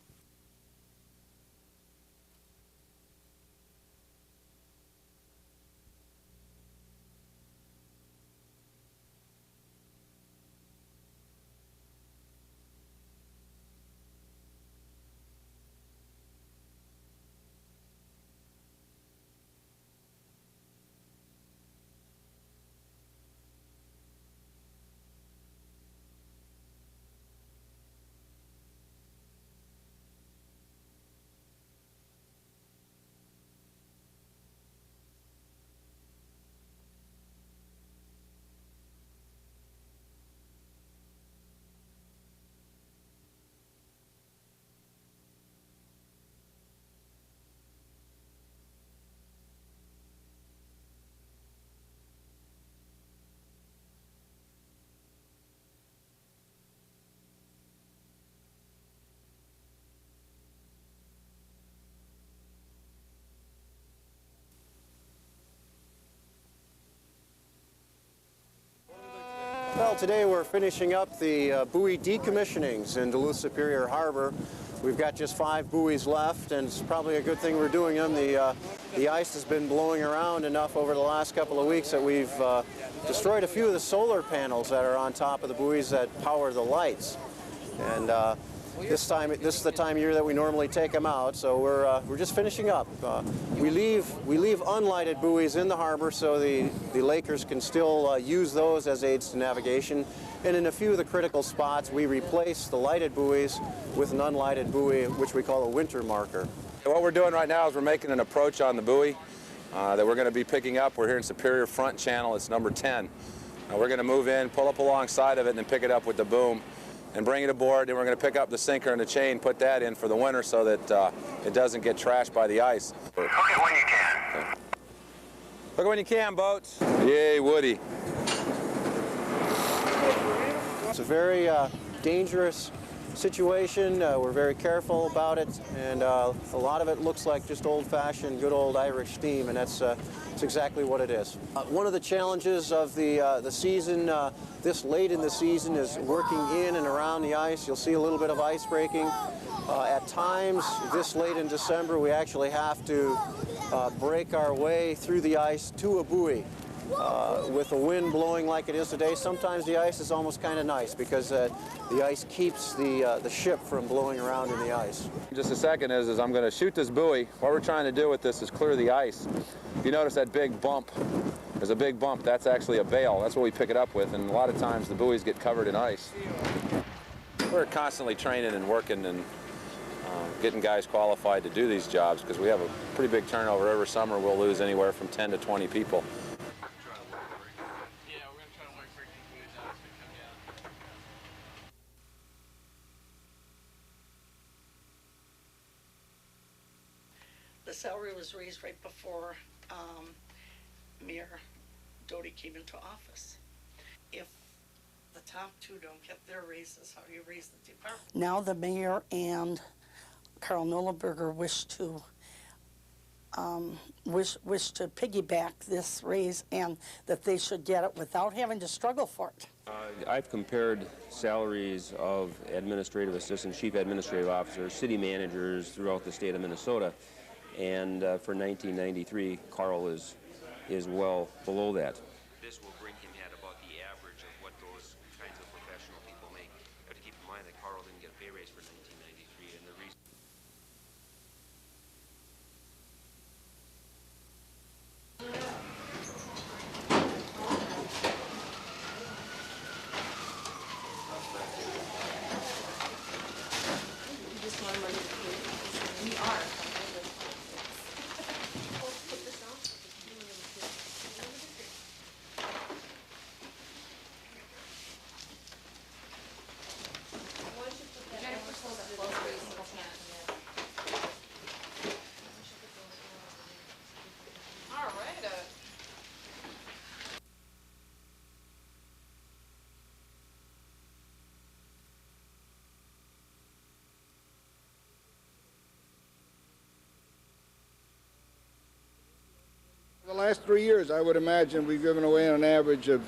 Well, today we're finishing up the buoy decommissionings in Duluth Superior Harbor. We've got just 5 buoys left, and it's probably a good thing we're doing them. The ice has been blowing around enough over the last couple of weeks that we've destroyed a few of the solar panels that are on top of the buoys that power the lights. And this is the time of year that we normally take them out, so we're just finishing up. We leave unlighted buoys in the harbor so the Lakers can still use those as aids to navigation. And in a few of the critical spots, we replace the lighted buoys with an unlighted buoy, which we call a winter marker. What we're doing right now is we're making an approach on the buoy that we're going to be picking up. We're here in Superior Front Channel. It's number 10. We're going to move in, pull up alongside of it, and then pick it up with the boom and bring it aboard. And we're going to pick up the sinker and the chain, put that in for the winter so that it doesn't get trashed by the ice. Hook it when you can. Okay. Hook it when you can, boats. Yay, Woody. It's a very dangerous situation. We're very careful about it, and a lot of it looks like just old-fashioned, good old Irish steam, and that's exactly what it is. One of the challenges of the season, this late in the season, is working in and around the ice. You'll see a little bit of ice breaking. At times, this late in December, we actually have to break our way through the ice to a buoy. With the wind blowing like it is today, sometimes the ice is almost kind of nice because the ice keeps the ship from blowing around in the ice. Just a second is I'm going to shoot this buoy. What we're trying to do with this is clear the ice. If you notice that big bump, there's a big bump. That's actually a bale. That's what we pick it up with, and a lot of times the buoys get covered in ice. We're constantly training and working and getting guys qualified to do these jobs because we have a pretty big turnover. Every summer we'll lose anywhere from 10 to 20 people. The salary was raised right before Mayor Doty came into office. If the top 2 don't get their raises, how do you raise the department? Now the mayor and Carl Nullenberger wish to piggyback this raise, and that they should get it without having to struggle for it. I've compared salaries of administrative assistants, chief administrative officers, city managers throughout the state of Minnesota. And for 1993, Carl is well below that. This will bring him at about the average of what those kinds of professional people make. You have to keep in mind that Carl didn't get a pay raise for 1993, and the reason... last 3 years, I would imagine we've given away an average of,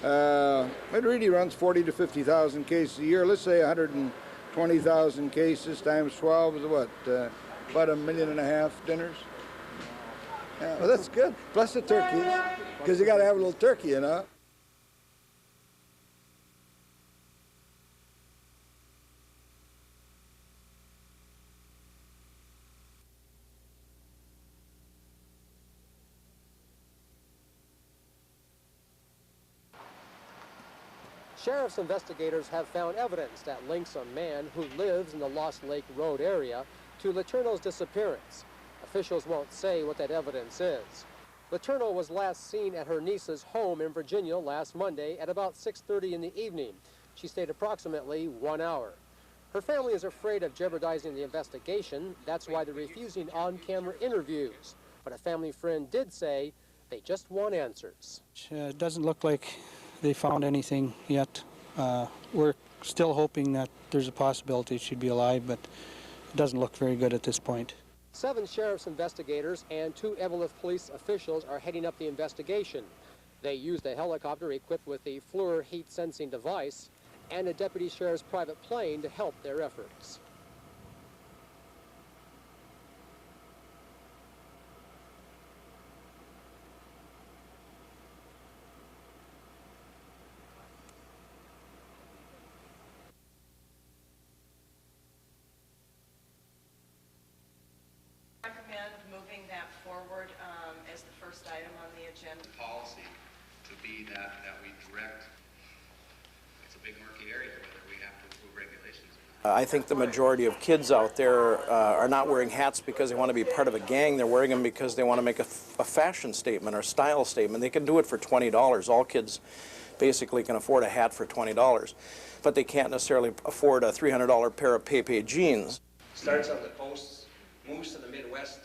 it really runs 40 to 50,000 cases a year. Let's say 120,000 cases times 12 is what? About 1.5 million dinners. Yeah, well, that's good. Plus the turkeys, because you got to have a little turkey, you know. Sheriff's investigators have found evidence that links a man who lives in the Lost Lake Road area to Letourneau's disappearance. Officials won't say what that evidence is. Letourneau was last seen at her niece's home in Virginia last Monday at about 6:30 in the evening. She stayed approximately 1 hour. Her family is afraid of jeopardizing the investigation. That's why they're refusing on-camera interviews. But a family friend did say they just want answers. It doesn't look like they found anything yet. We're still hoping that there's a possibility she'd be alive, but it doesn't look very good at this point. 7 sheriff's investigators and 2 Evelyn police officials are heading up the investigation. They used a helicopter equipped with a FLIR heat sensing device and a deputy sheriff's private plane to help their efforts. Recommend moving that forward as the first item on the agenda. Policy to be that we direct. It's a big murky area whether we have to approve regulations. I think the majority of kids out there are not wearing hats because they want to be part of a gang. They're wearing them because they want to make a fashion statement or style statement. They can do it for $20. All kids basically can afford a hat for $20, but they can't necessarily afford a $300 pair of Pepe jeans. Starts on the coast, moves to the Midwest,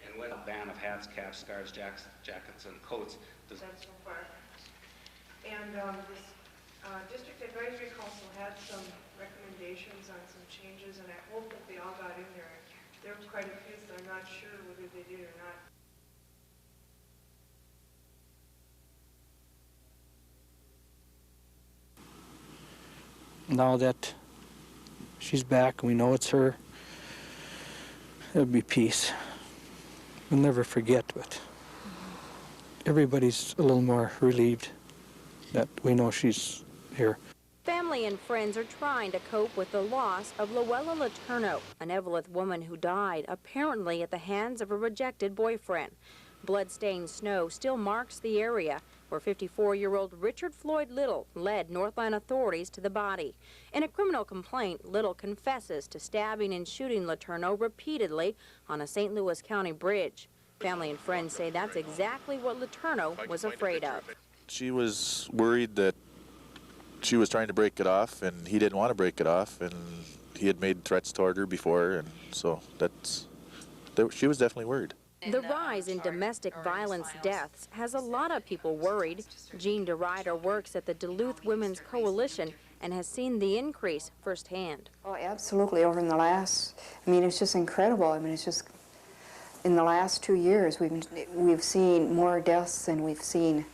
and when a ban of hats, caps, scarves, jackets, and coats. That's so far. And this District Advisory Council had some recommendations on some changes, and I hope that they all got in there. There were quite a few, so I'm not sure whether they did or not. Now that she's back, we know it's her, it'll be peace. We'll never forget, but everybody's a little more relieved that we know she's here. Family and friends are trying to cope with the loss of Luella Letourneau, an Evelyn woman who died apparently at the hands of a rejected boyfriend. Blood-stained snow still marks the area where 54-year-old Richard Floyd Little led Northland authorities to the body. In a criminal complaint, Little confesses to stabbing and shooting Letourneau repeatedly on a St. Louis County bridge. Family and friends say that's exactly what Letourneau was afraid of. She was worried that she was trying to break it off, and he didn't want to break it off, and he had made threats toward her before, and so she was definitely worried. The rise in domestic violence deaths has a lot of people worried. Jean DeRider works at the Duluth Women's Coalition and has seen the increase firsthand. Oh, absolutely. Over in the last, it's just incredible. It's just, in the last 2 years, we've seen more deaths than we've seen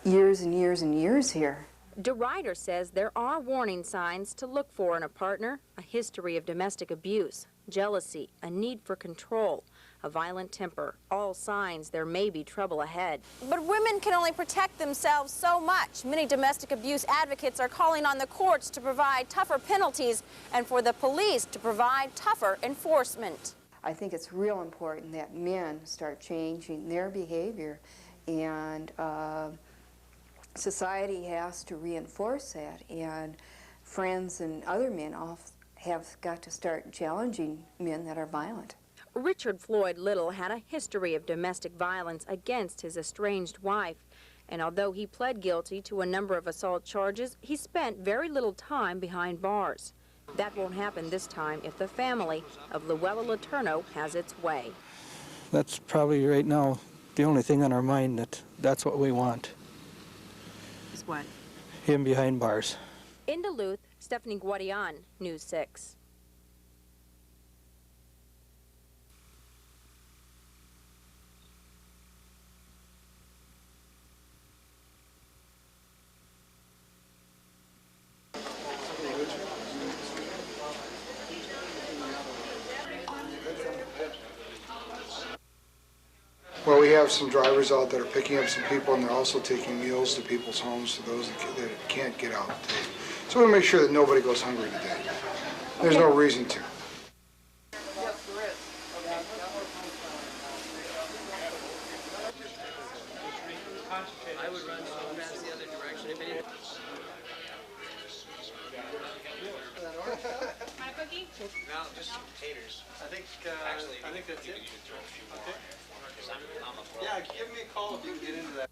years and years and years here. DeRider says there are warning signs to look for in a partner: a history of domestic abuse, jealousy, a need for control, a violent temper, all signs there may be trouble ahead. But women can only protect themselves so much. Many domestic abuse advocates are calling on the courts to provide tougher penalties and for the police to provide tougher enforcement. I think it's real important that men start changing their behavior, and society has to reinforce that, and friends and other men have got to start challenging men that are violent. Richard Floyd Little had a history of domestic violence against his estranged wife, and although he pled guilty to a number of assault charges, he spent very little time behind bars. That won't happen this time if the family of Luella Letourneau has its way. That's probably right now the only thing on our mind, that's what we want. Is what? Him behind bars. In Duluth, Stephanie Guadian, News 6. have some drivers out that are picking up some people, and they're also taking meals to people's homes, to those that can't get out today. So we want to make sure that nobody goes hungry today. There's no reason to. I would run so fast the other direction if it My cookie? No, just taters. Actually, I think that's it. Okay. Yeah, give me a call if you can get into that.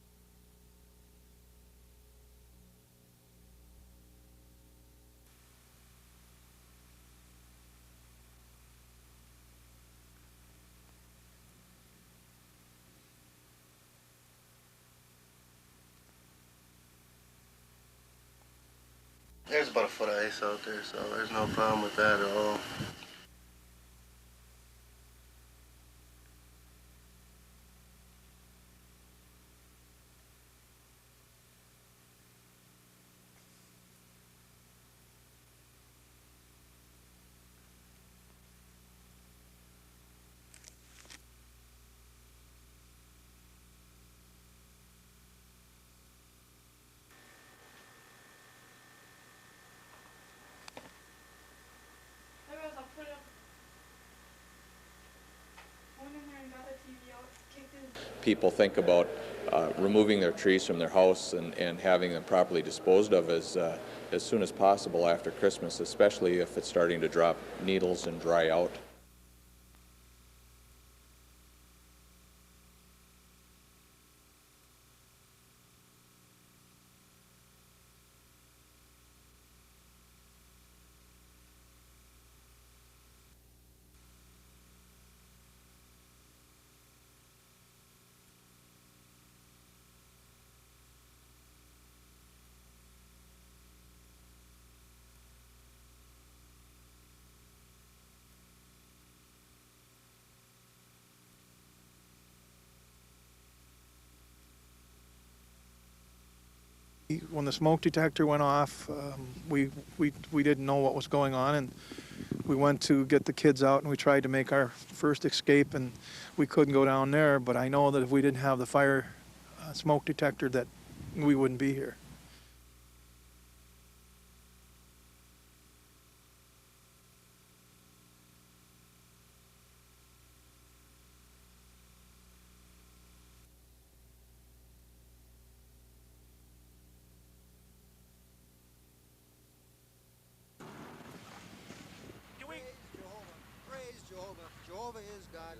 There's about a foot of ice out there, so there's no problem with that at all. People think about removing their trees from their house and having them properly disposed of as soon as possible after Christmas, especially if it's starting to drop needles and dry out. When the smoke detector went off, we didn't know what was going on, and we went to get the kids out and we tried to make our first escape, and we couldn't go down there. But I know that if we didn't have the fire smoke detector, that we wouldn't be here. Jehovah is God.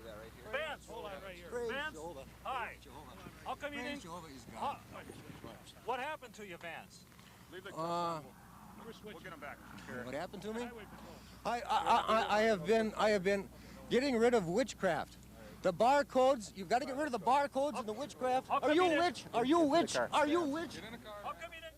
Vance, hold on right here. Vance, hi. How come you didn't? Jehovah is God. What happened to you, Vance? Leave the We'll get him back. What happened to me? I have been getting rid of witchcraft. The barcodes, you've got to get rid of the barcodes and the witchcraft. Are you a witch? Are you a witch? Are you a witch? How come you didn't?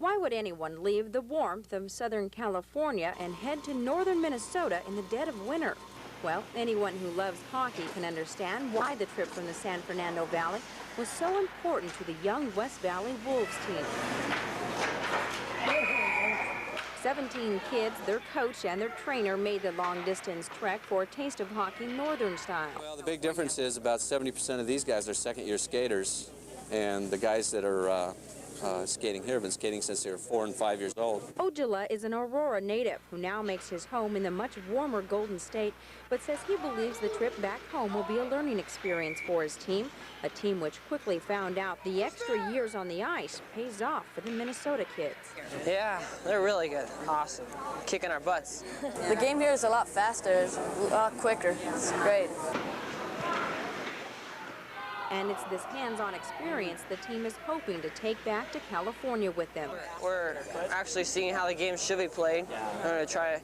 Why would anyone leave the warmth of Southern California and head to northern Minnesota in the dead of winter? Well, anyone who loves hockey can understand why the trip from the San Fernando Valley was so important to the young West Valley Wolves team. 17 kids, their coach, and their trainer made the long-distance trek for a taste of hockey northern style. Well, the big difference is about 70% of these guys are second-year skaters, and the guys that are skating here have been skating since they were 4 and 5 years old. Ojala is an Aurora native who now makes his home in the much warmer Golden State, but says he believes the trip back home will be a learning experience for his team, a team which quickly found out the extra years on the ice pays off for the Minnesota kids. Yeah, they're really good. Awesome. Kicking our butts. The game here is a lot faster, it's a lot quicker. It's great. And it's this hands-on experience the team is hoping to take back to California with them. We're actually seeing how the game should be played. We're going to try,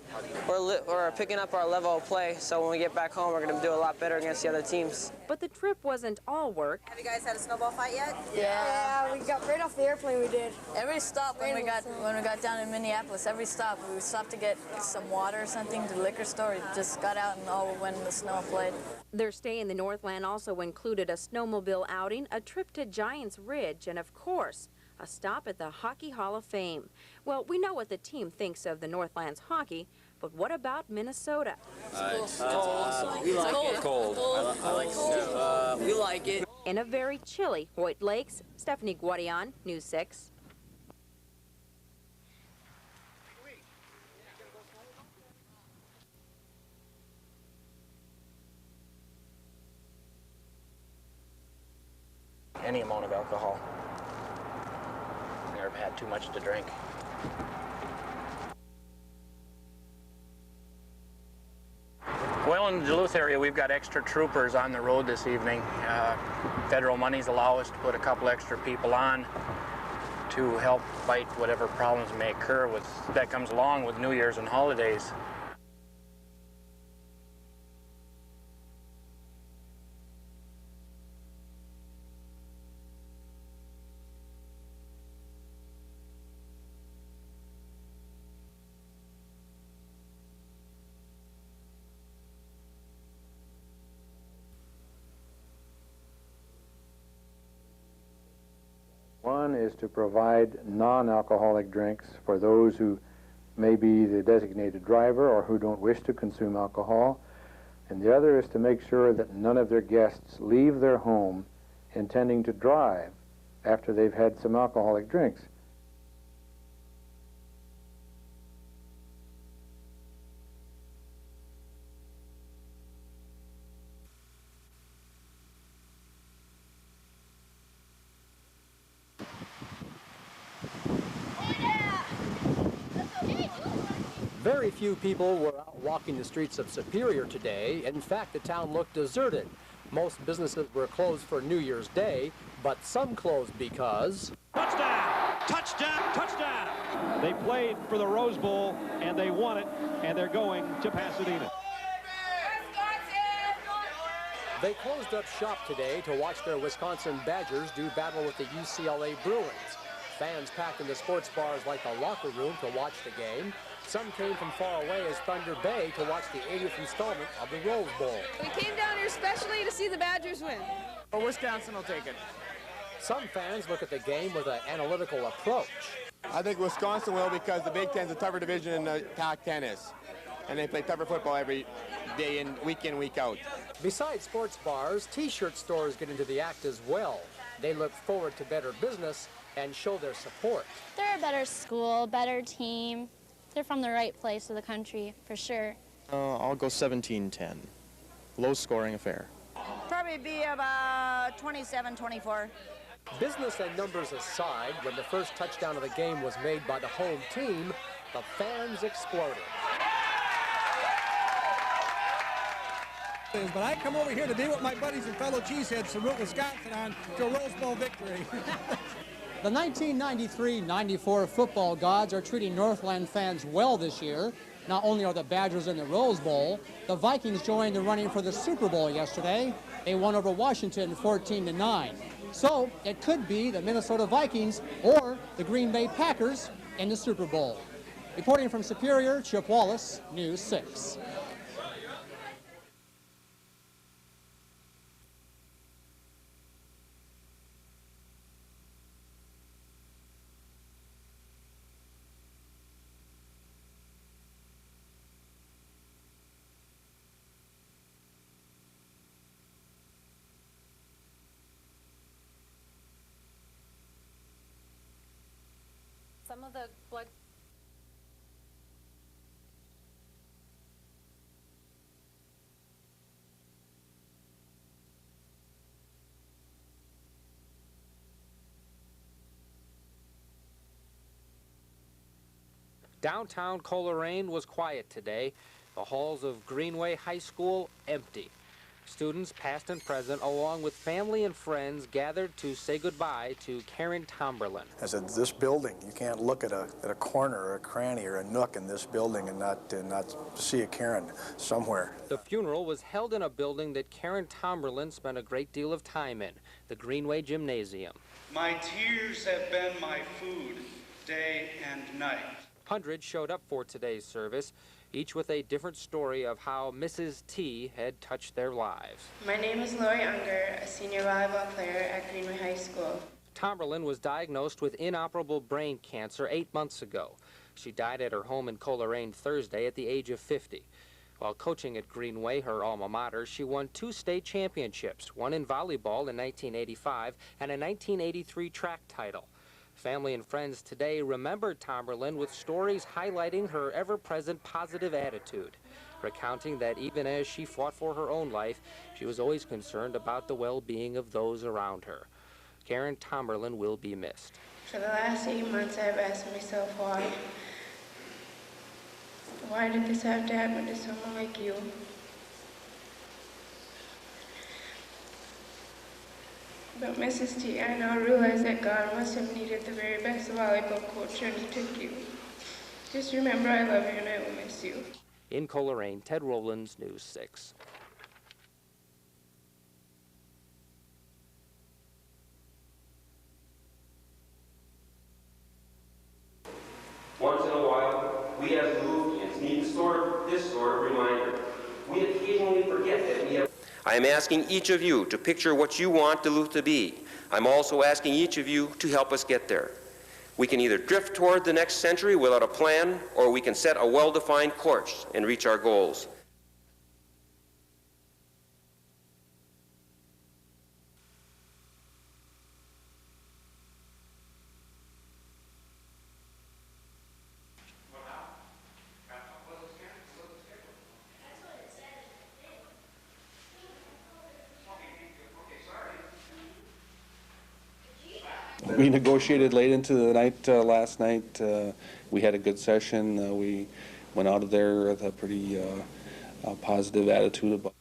we're picking up our level of play, so when we get back home, we're going to do a lot better against the other teams. But the trip wasn't all work. Have you guys had a snowball fight yet? Yeah, we got right off the airplane. We did. Every stop when we got down in Minneapolis, every stop we stopped to get some water or something to the liquor store. We just got out and all went in the snow and played. Their stay in the Northland also included a snowmobile outing, a trip to Giants Ridge, and of course, a stop at the Hockey Hall of Fame. Well, we know what the team thinks of the Northland's hockey, but what about Minnesota? It's cold. We like it. Cold. I like it too. We like it. In a very chilly Hoyt Lakes, Stephanie Guadian, News 6. Any amount of alcohol. Never had too much to drink. Well, in the Duluth area, we've got extra troopers on the road this evening. Federal monies allow us to put a couple extra people on to help fight whatever problems may occur that comes along with New Year's and holidays. One is to provide non-alcoholic drinks for those who may be the designated driver or who don't wish to consume alcohol. And the other is to make sure that none of their guests leave their home intending to drive after they've had some alcoholic drinks. Very few people were out walking the streets of Superior today. In fact, the town looked deserted. Most businesses were closed for New Year's Day, but some closed because... Touchdown! Touchdown! Touchdown! They played for the Rose Bowl, and they won it, and they're going to Pasadena. They closed up shop today to watch their Wisconsin Badgers do battle with the UCLA Bruins. Fans packed into sports bars like the locker room to watch the game. Some came from far away as Thunder Bay to watch the 80th installment of the Rose Bowl. We came down here especially to see the Badgers win. Well, Wisconsin will take it. Some fans look at the game with an analytical approach. I think Wisconsin will because the Big Ten's a tougher division than the Pac-10 is. And they play tougher football every day and week in, week out. Besides sports bars, T-shirt stores get into the act as well. They look forward to better business and show their support. They're a better school, better team. They're from the right place of the country, for sure. I'll go 17-10. Low-scoring affair. Probably be about 27-24. Business and numbers aside, when the first touchdown of the game was made by the home team, the fans exploded. But I come over here to be with my buddies and fellow cheeseheads to root Wisconsin on to a Rose Bowl victory. The 1993-94 football gods are treating Northland fans well this year. Not only are the Badgers in the Rose Bowl, the Vikings joined the running for the Super Bowl yesterday. They won over Washington 14-9. So it could be the Minnesota Vikings or the Green Bay Packers in the Super Bowl. Reporting from Superior, Chip Wallace, News 6. Some of the blood. Downtown Coleraine was quiet today. The halls of Greenway High School empty. Students, past and present, along with family and friends, gathered to say goodbye to Karen Tomberlin. I said, this building, you can't look at a corner or a cranny or a nook in this building and not see a Karen somewhere. The funeral was held in a building that Karen Tomberlin spent a great deal of time in, the Greenway Gymnasium. My tears have been my food, day and night. Hundreds showed up for today's service, each with a different story of how Mrs. T had touched their lives. My name is Lori Unger, a senior volleyball player at Greenway High School. Tomberlin was diagnosed with inoperable brain cancer 8 months ago. She died at her home in Coleraine Thursday at the age of 50. While coaching at Greenway, her alma mater, she won 2 state championships, one in volleyball in 1985 and a 1983 track title. Family and friends today remembered Tomberlin with stories highlighting her ever-present positive attitude, recounting that even as she fought for her own life, she was always concerned about the well-being of those around her. Karen Tomberlin will be missed. For the last 8 months, I've asked myself why. Why did this have to happen to someone like you? But Mrs. T, I now realize that God must have needed the very best volleyball coach when he took you. Just remember I love you and I will miss you. In Coleraine, Ted Rowlands, News 6. Once in a while, we as Lutheans need this sort of reminder. We occasionally forget that we have... I am asking each of you to picture what you want Duluth to be. I'm also asking each of you to help us get there. We can either drift toward the next century without a plan, or we can set a well-defined course and reach our goals. We negotiated late into the night last night. We had a good session. We went out of there with a pretty positive attitude about.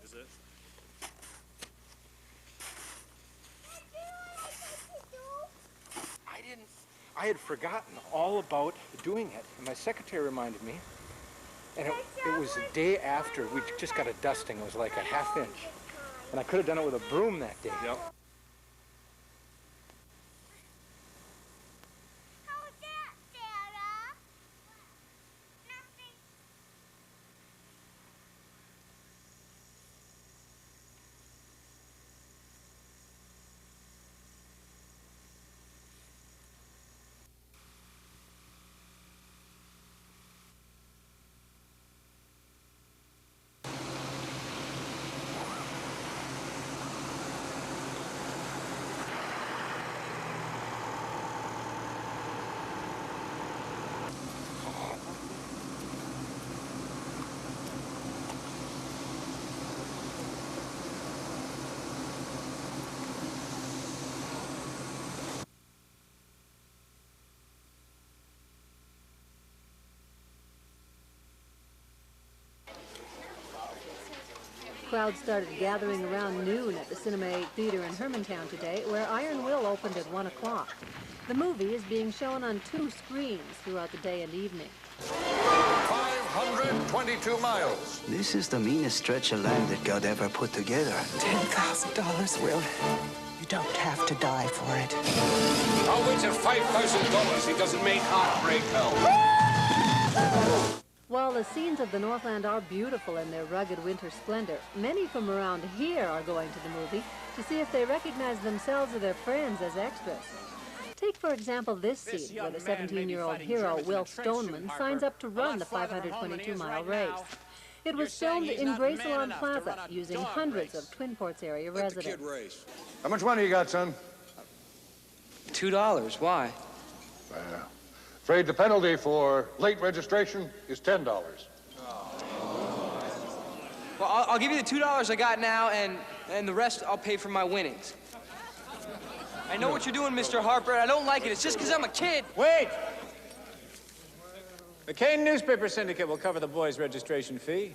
Is it? I had forgotten all about doing it, and my secretary reminded me, and it was the day after we just got a dusting. It was like a ½ inch, and I could have done it with a broom that day. Yep. Crowds started gathering around noon at the Cinema 8 Theater in Hermantown today, where Iron Will opened at 1 o'clock. The movie is being shown on 2 screens throughout the day and evening. 522 miles. This is the meanest stretch of land that God ever put together. $10,000, Will. You don't have to die for it. I'll wager $5,000 he doesn't make heartbreak hell. While the scenes of the Northland are beautiful in their rugged winter splendor, many from around here are going to the movie to see if they recognize themselves or their friends as extras. Take, for example, this scene where the 17-year-old hero, Will Stoneman, signs up to run the 522-mile race. It was filmed in Gracelon Plaza using hundreds of Twin Ports area residents. How much money you got, son? $2. Why? Afraid the penalty for late registration is $10. Well, I'll give you the $2 I got now, and the rest I'll pay for my winnings. I know what you're doing, Mr. Harper. I don't like it. It's just because I'm a kid. Wait! The Kane Newspaper Syndicate will cover the boys' registration fee.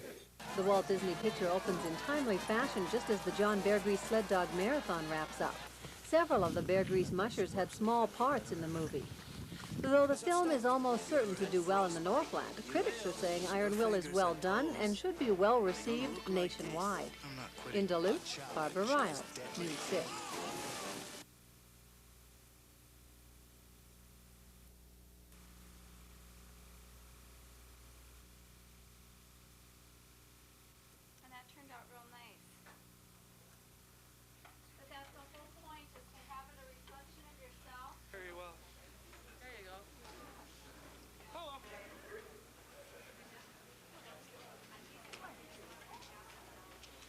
The Walt Disney picture opens in timely fashion just as the John Bear Grease Sled Dog Marathon wraps up. Several of the Bear Grease mushers had small parts in the movie. Though the film is almost certain to do well in the Northland, critics are saying Iron Will is well done and should be well received nationwide. In Duluth, Barbara Ryle, News 6.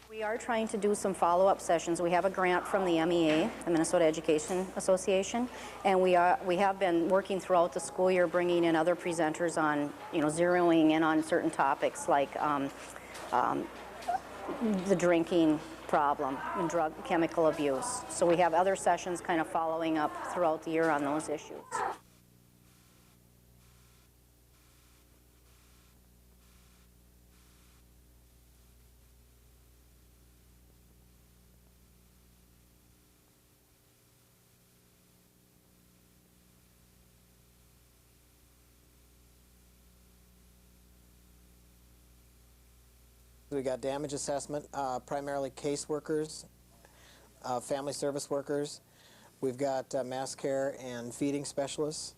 We are trying to do some follow-up sessions. We have a grant from the MEA, the Minnesota Education Association, and we have been working throughout the school year, bringing in other presenters on, zeroing in on certain topics like the drinking problem and drug chemical abuse. So we have other sessions kind of following up throughout the year on those issues. We got damage assessment, primarily caseworkers, family service workers. We've got mass care and feeding specialists.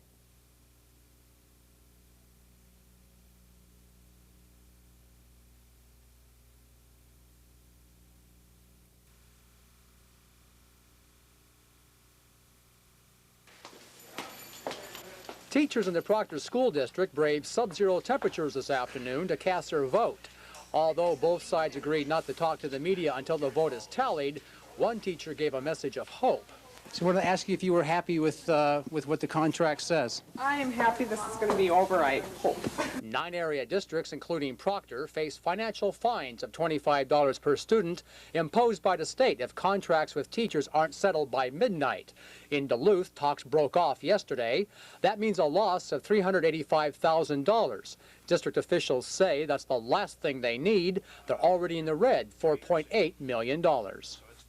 Teachers in the Proctor School District braved sub-zero temperatures this afternoon to cast their vote. Although both sides agreed not to talk to the media until the vote is tallied, one teacher gave a message of hope. So I wanted to ask you if you were happy with what the contract says. I am happy this is going to be over, I hope. 9 area districts, including Proctor, face financial fines of $25 per student imposed by the state if contracts with teachers aren't settled by midnight. In Duluth, talks broke off yesterday. That means a loss of $385,000. District officials say that's the last thing they need. They're already in the red, $4.8 million.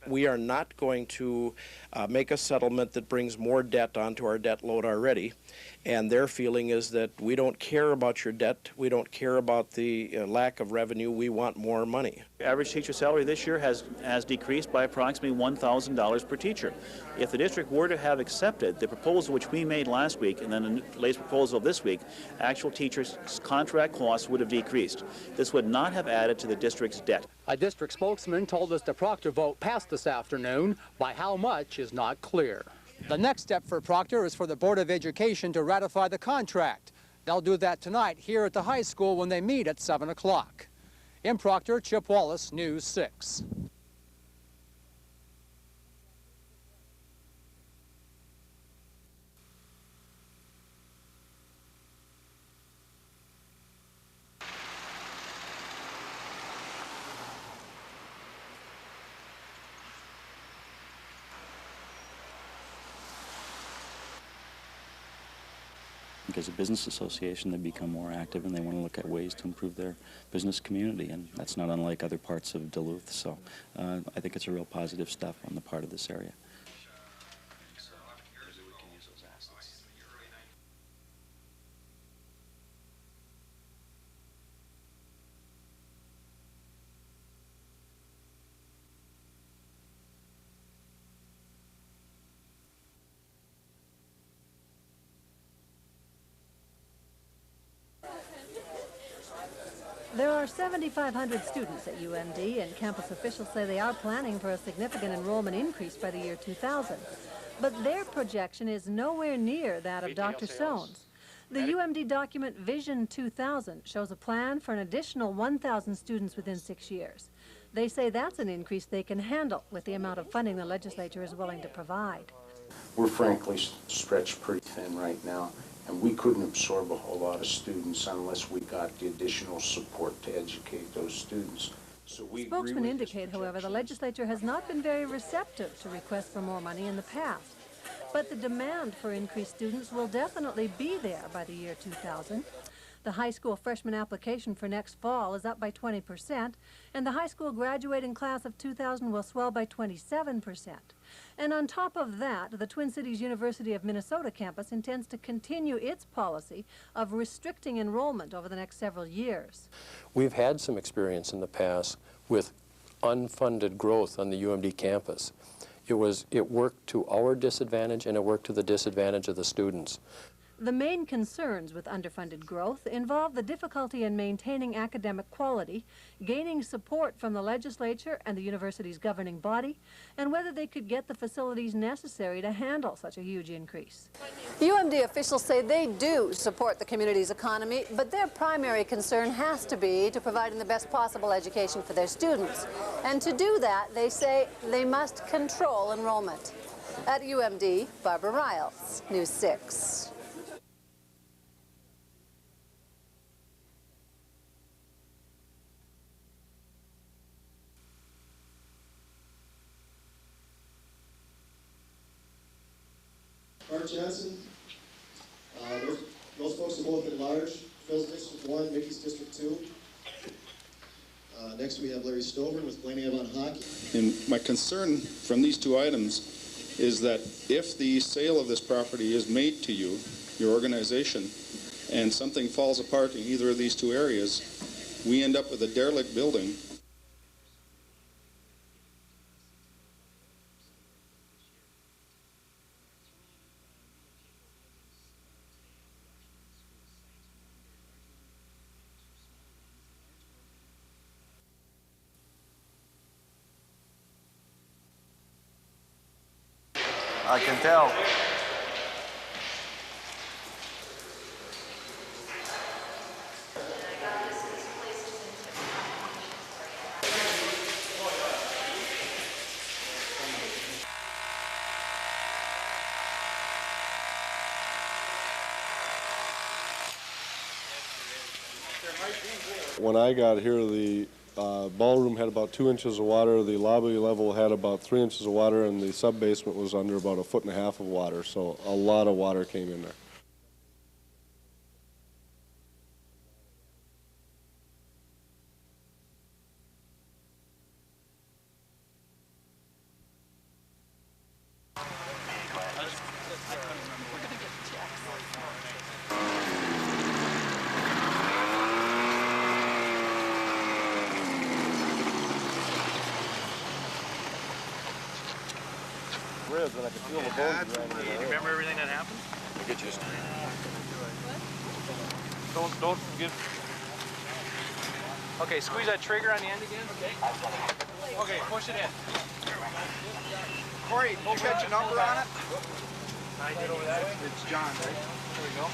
We are not going to make a settlement that brings more debt onto our debt load already. And their feeling is that we don't care about your debt. We don't care about the lack of revenue. We want more money. Average teacher salary this year has decreased by approximately $1,000 per teacher. If the district were to have accepted the proposal which we made last week and then the latest proposal of this week, actual teachers' contract costs would have decreased. This would not have added to the district's debt. A district spokesman told us the Proctor vote passed this afternoon. By how much is not clear. The next step for Proctor is for the Board of Education to ratify the contract. They'll do that tonight here at the high school when they meet at 7 o'clock. In Proctor, Chip Wallace, News 6. As a business association, they become more active and they want to look at ways to improve their business community, and that's not unlike other parts of Duluth. So I think it's a real positive step on the part of this area. There are 7,500 students at UMD, and campus officials say they are planning for a significant enrollment increase by the year 2000. But their projection is nowhere near that of Dr. Soane's. The UMD document Vision 2000 shows a plan for an additional 1,000 students within 6 years. They say that's an increase they can handle with the amount of funding the legislature is willing to provide. We're frankly stretched pretty thin right now, and we couldn't absorb a whole lot of students unless we got the additional support to educate those students. Spokesmen indicate, however, the legislature has not been very receptive to requests for more money in the past. But the demand for increased students will definitely be there by the year 2000. The high school freshman application for next fall is up by 20%, and the high school graduating class of 2000 will swell by 27%. And on top of that, the Twin Cities University of Minnesota campus intends to continue its policy of restricting enrollment over the next several years. We've had some experience in the past with unfunded growth on the UMD campus. It worked to our disadvantage, and it worked to the disadvantage of the students. The main concerns with underfunded growth involve the difficulty in maintaining academic quality, gaining support from the legislature and the university's governing body, and whether they could get the facilities necessary to handle such a huge increase. UMD officials say they do support the community's economy, but their primary concern has to be to providing the best possible education for their students. And to do that, they say they must control enrollment. At UMD, Barbara Riles, News 6. Mark Johnson, those folks are both at large. Phil's District 1, Mickey's District 2. Next we have Larry Stover with Blaming Avon Hockey. And my concern from these two items is that if the sale of this property is made to you, your organization, and something falls apart in either of these two areas, we end up with a derelict building. I can tell. When I got here, the ballroom had about 2 inches of water, the lobby level had about 3 inches of water, and the sub-basement was under about 1.5 feet of water, so a lot of water came in there. Ribs, and I could feel the bones around me. You remember everything that happened? I get you. Don't get. Okay, squeeze that trigger on the end again. Okay. Okay, push it in. Corey, you got your number on it? Right over that way. It's John, right? There we go.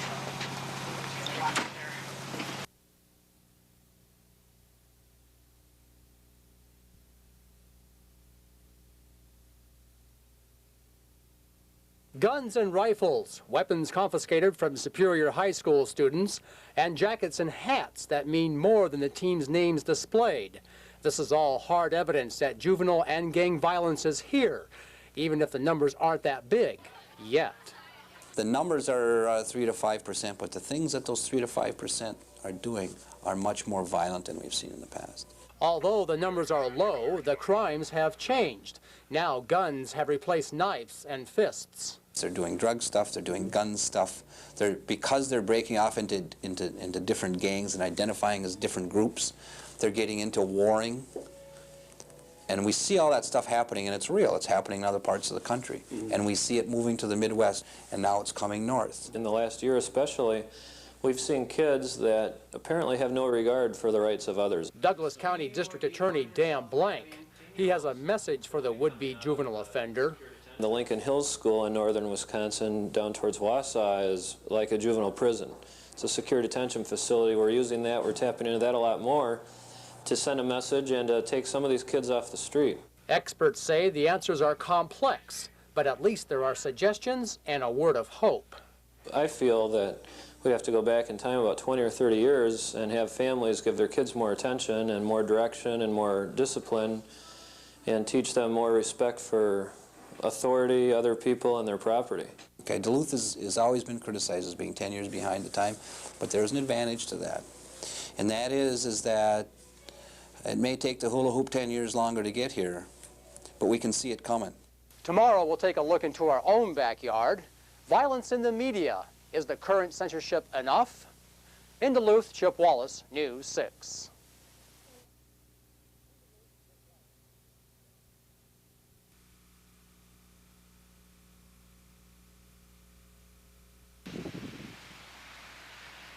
Guns and rifles, weapons confiscated from Superior High School students, and jackets and hats that mean more than the team's names displayed. This is all hard evidence that juvenile and gang violence is here, even if the numbers aren't that big yet. The numbers are 3 to 5%, but the things that those 3 to 5% are doing are much more violent than we've seen in the past. Although the numbers are low, the crimes have changed. Now guns have replaced knives and fists. They're doing drug stuff, they're doing gun stuff. Because they're breaking off into different gangs and identifying as different groups, they're getting into warring. And we see all that stuff happening, and it's real. It's happening in other parts of the country. And we see it moving to the Midwest, and now it's coming north. In the last year especially, we've seen kids that apparently have no regard for the rights of others. Douglas County District Attorney Dan Blank, he has a message for the would-be juvenile offender. The Lincoln Hills School in northern Wisconsin down towards Wausau is like a juvenile prison. It's a secure detention facility. We're using that, we're tapping into that a lot more to send a message and to take some of these kids off the street. Experts say the answers are complex, but at least there are suggestions and a word of hope. I feel that we'd have to go back in time about 20 or 30 years and have families give their kids more attention and more direction and more discipline and teach them more respect for authority, other people, and their property. Okay, Duluth has always been criticized as being 10 years behind the time, but there's an advantage to that. And that is that it may take the hula hoop 10 years longer to get here, but we can see it coming. Tomorrow we'll take a look into our own backyard. Violence in the media. Is the current censorship enough? In Duluth, Chip Wallace, News 6.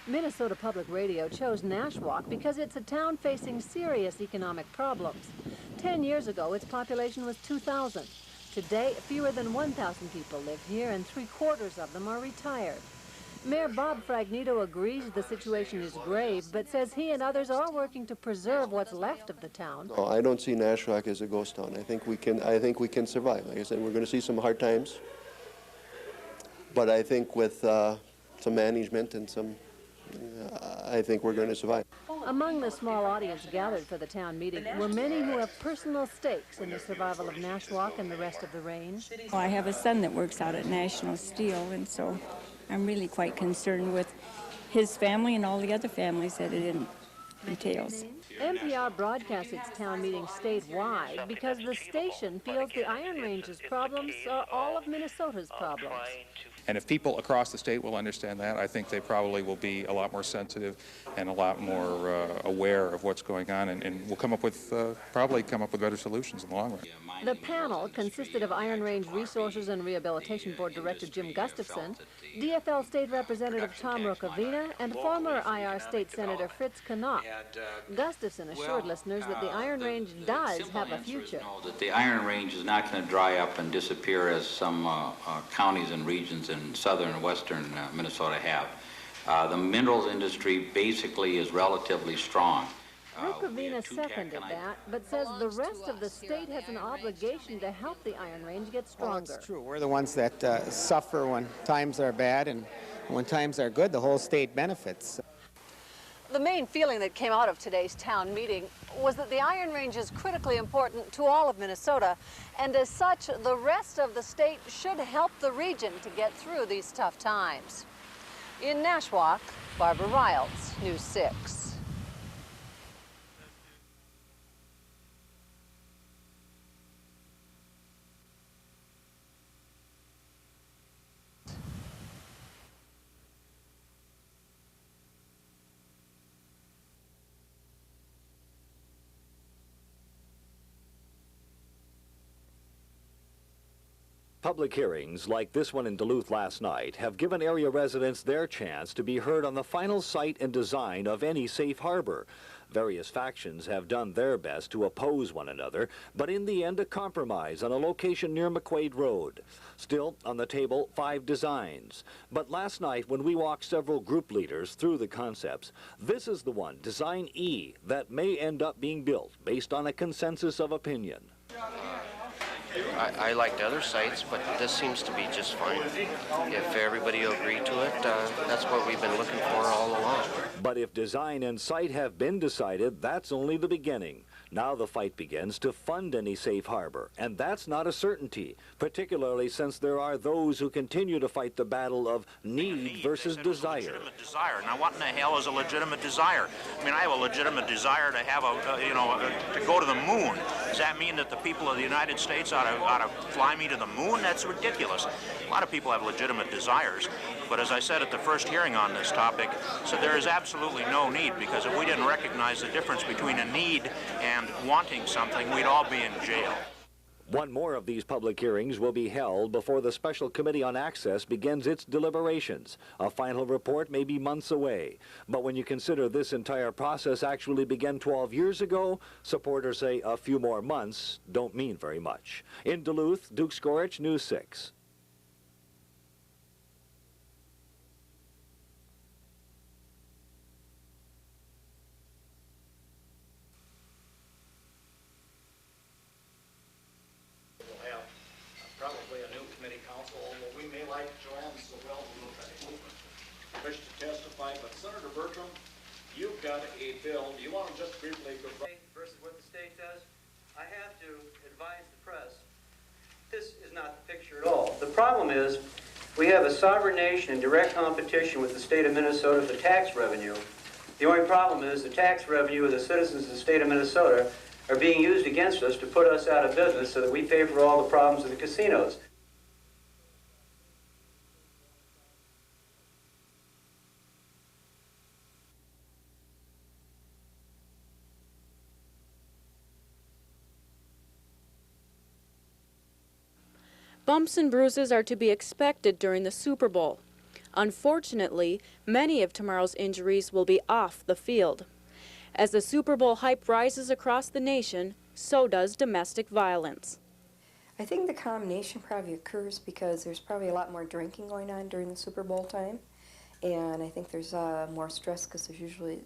Minnesota Public Radio chose Nashwauk because it's a town facing serious economic problems. 10 years ago, its population was 2,000. Today, fewer than 1,000 people live here, and 3/4 of them are retired. Mayor Bob Fragnito agrees the situation is grave, but says he and others are working to preserve what's left of the town. No, I don't see Nashwauk as a ghost town. I think we can survive. Like I said, we're going to see some hard times, but I think with some management and some, I think we're going to survive. Among the small audience gathered for the town meeting were many who have personal stakes in the survival of Nashwauk and the rest of the range. Well, I have a son that works out at National Steel, and so I'm really quite concerned with his family and all the other families that it entails. NPR broadcasts its town meeting statewide because the station feels the Iron Range's problems are all of Minnesota's problems. And if people across the state will understand that, I think they probably will be a lot more sensitive and a lot more aware of what's going on, and will come up with, probably come up with better solutions in the long run. The panel consisted of Iron Range Resources and Rehabilitation Board Director Jim Gustafson, DFL State Representative Tom Rukavina, and former IR State Senator Fritz Knopp. Gustafson assured listeners that the Iron Range does have a future. That the Iron Range is not going to dry up and disappear as some counties and regions in southern and western Minnesota have. The minerals industry basically is relatively strong. Rukavina seconded that, but says the rest of the state has an obligation to help the Iron Range get stronger. Well, that's true. We're the ones that suffer when times are bad, and when times are good, the whole state benefits. The main feeling that came out of today's town meeting was that the Iron Range is critically important to all of Minnesota, and as such, the rest of the state should help the region to get through these tough times. In Nashwauk, Barbara Riles, News 6. Public hearings like this one in Duluth last night have given area residents their chance to be heard on the final site and design of any safe harbor. Various factions have done their best to oppose one another, but in the end a compromise on a location near McQuaid Road. Still on the table 5 designs. But last night when we walked several group leaders through the concepts, this is the one, Design E, that may end up being built based on a consensus of opinion. I like the other sites, but this seems to be just fine. If everybody will agree to it, that's what we've been looking for all along. But if design and site have been decided, that's only the beginning. Now the fight begins to fund any safe harbor, and that's not a certainty, particularly since there are those who continue to fight the battle of need versus desire. Legitimate desire. Now, what in the hell is a legitimate desire? I mean, I have a legitimate desire to have to go to the moon. Does that mean that the people of the United States ought to fly me to the moon? That's ridiculous. A lot of people have legitimate desires, but as I said at the first hearing on this topic, so there is absolutely no need, because if we didn't recognize the difference between a need and wanting something, we'd all be in jail. One more of these public hearings will be held before the Special Committee on Access begins its deliberations. A final report may be months away. But when you consider this entire process actually began 12 years ago, supporters say a few more months don't mean very much. In Duluth, Duke Skorich, News 6. wish to testify, but Senator Bertram, you've got a bill. Do you want to just briefly versus what the state does? I have to advise the press. This is not the picture at all. The problem is we have a sovereign nation in direct competition with the state of Minnesota for tax revenue. The only problem is the tax revenue of the citizens of the state of Minnesota are being used against us to put us out of business so that we pay for all the problems of the casinos. Bumps and bruises are to be expected during the Super Bowl. Unfortunately, many of tomorrow's injuries will be off the field. As the Super Bowl hype rises across the nation, so does domestic violence. I think the combination probably occurs because there's probably a lot more drinking going on during the Super Bowl time. And I think there's more stress because there's usually,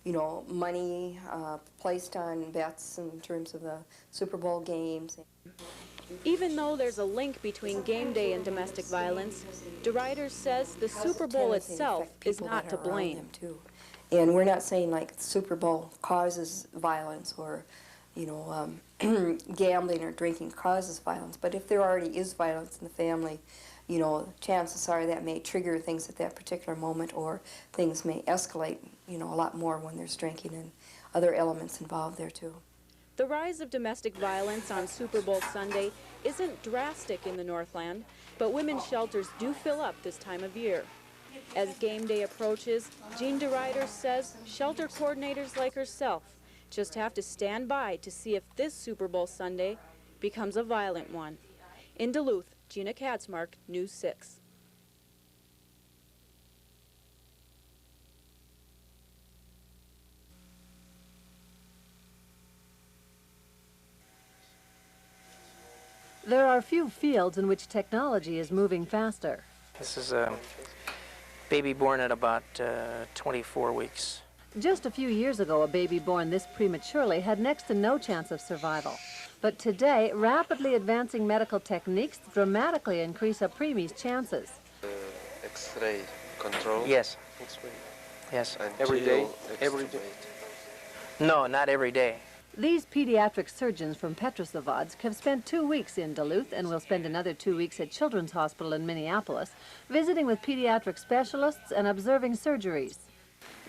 you know, money placed on bets in terms of the Super Bowl games. Even though there's a link between game day and domestic violence, DeRuyter says the Super Bowl itself is not to blame. And we're not saying like the Super Bowl causes violence or, you know, gambling or drinking causes violence. But if there already is violence in the family, you know, chances are that may trigger things at that particular moment, or things may escalate, you know, a lot more when there's drinking and other elements involved there too. The rise of domestic violence on Super Bowl Sunday isn't drastic in the Northland, but women's shelters do fill up this time of year. As game day approaches, Jean DeRuyter says shelter coordinators like herself just have to stand by to see if this Super Bowl Sunday becomes a violent one. In Duluth, Gina Katzmark, News 6. There are few fields in which technology is moving faster. This is a baby born at about 24 weeks. Just a few years ago, a baby born this prematurely had next to no chance of survival. But today, rapidly advancing medical techniques dramatically increase a preemie's chances. X-ray control? Yes. X-ray. Yes. Every day? Every day. No, not every day. These pediatric surgeons from Petrozavodsk have spent 2 weeks in Duluth and will spend another 2 weeks at Children's Hospital in Minneapolis, visiting with pediatric specialists and observing surgeries.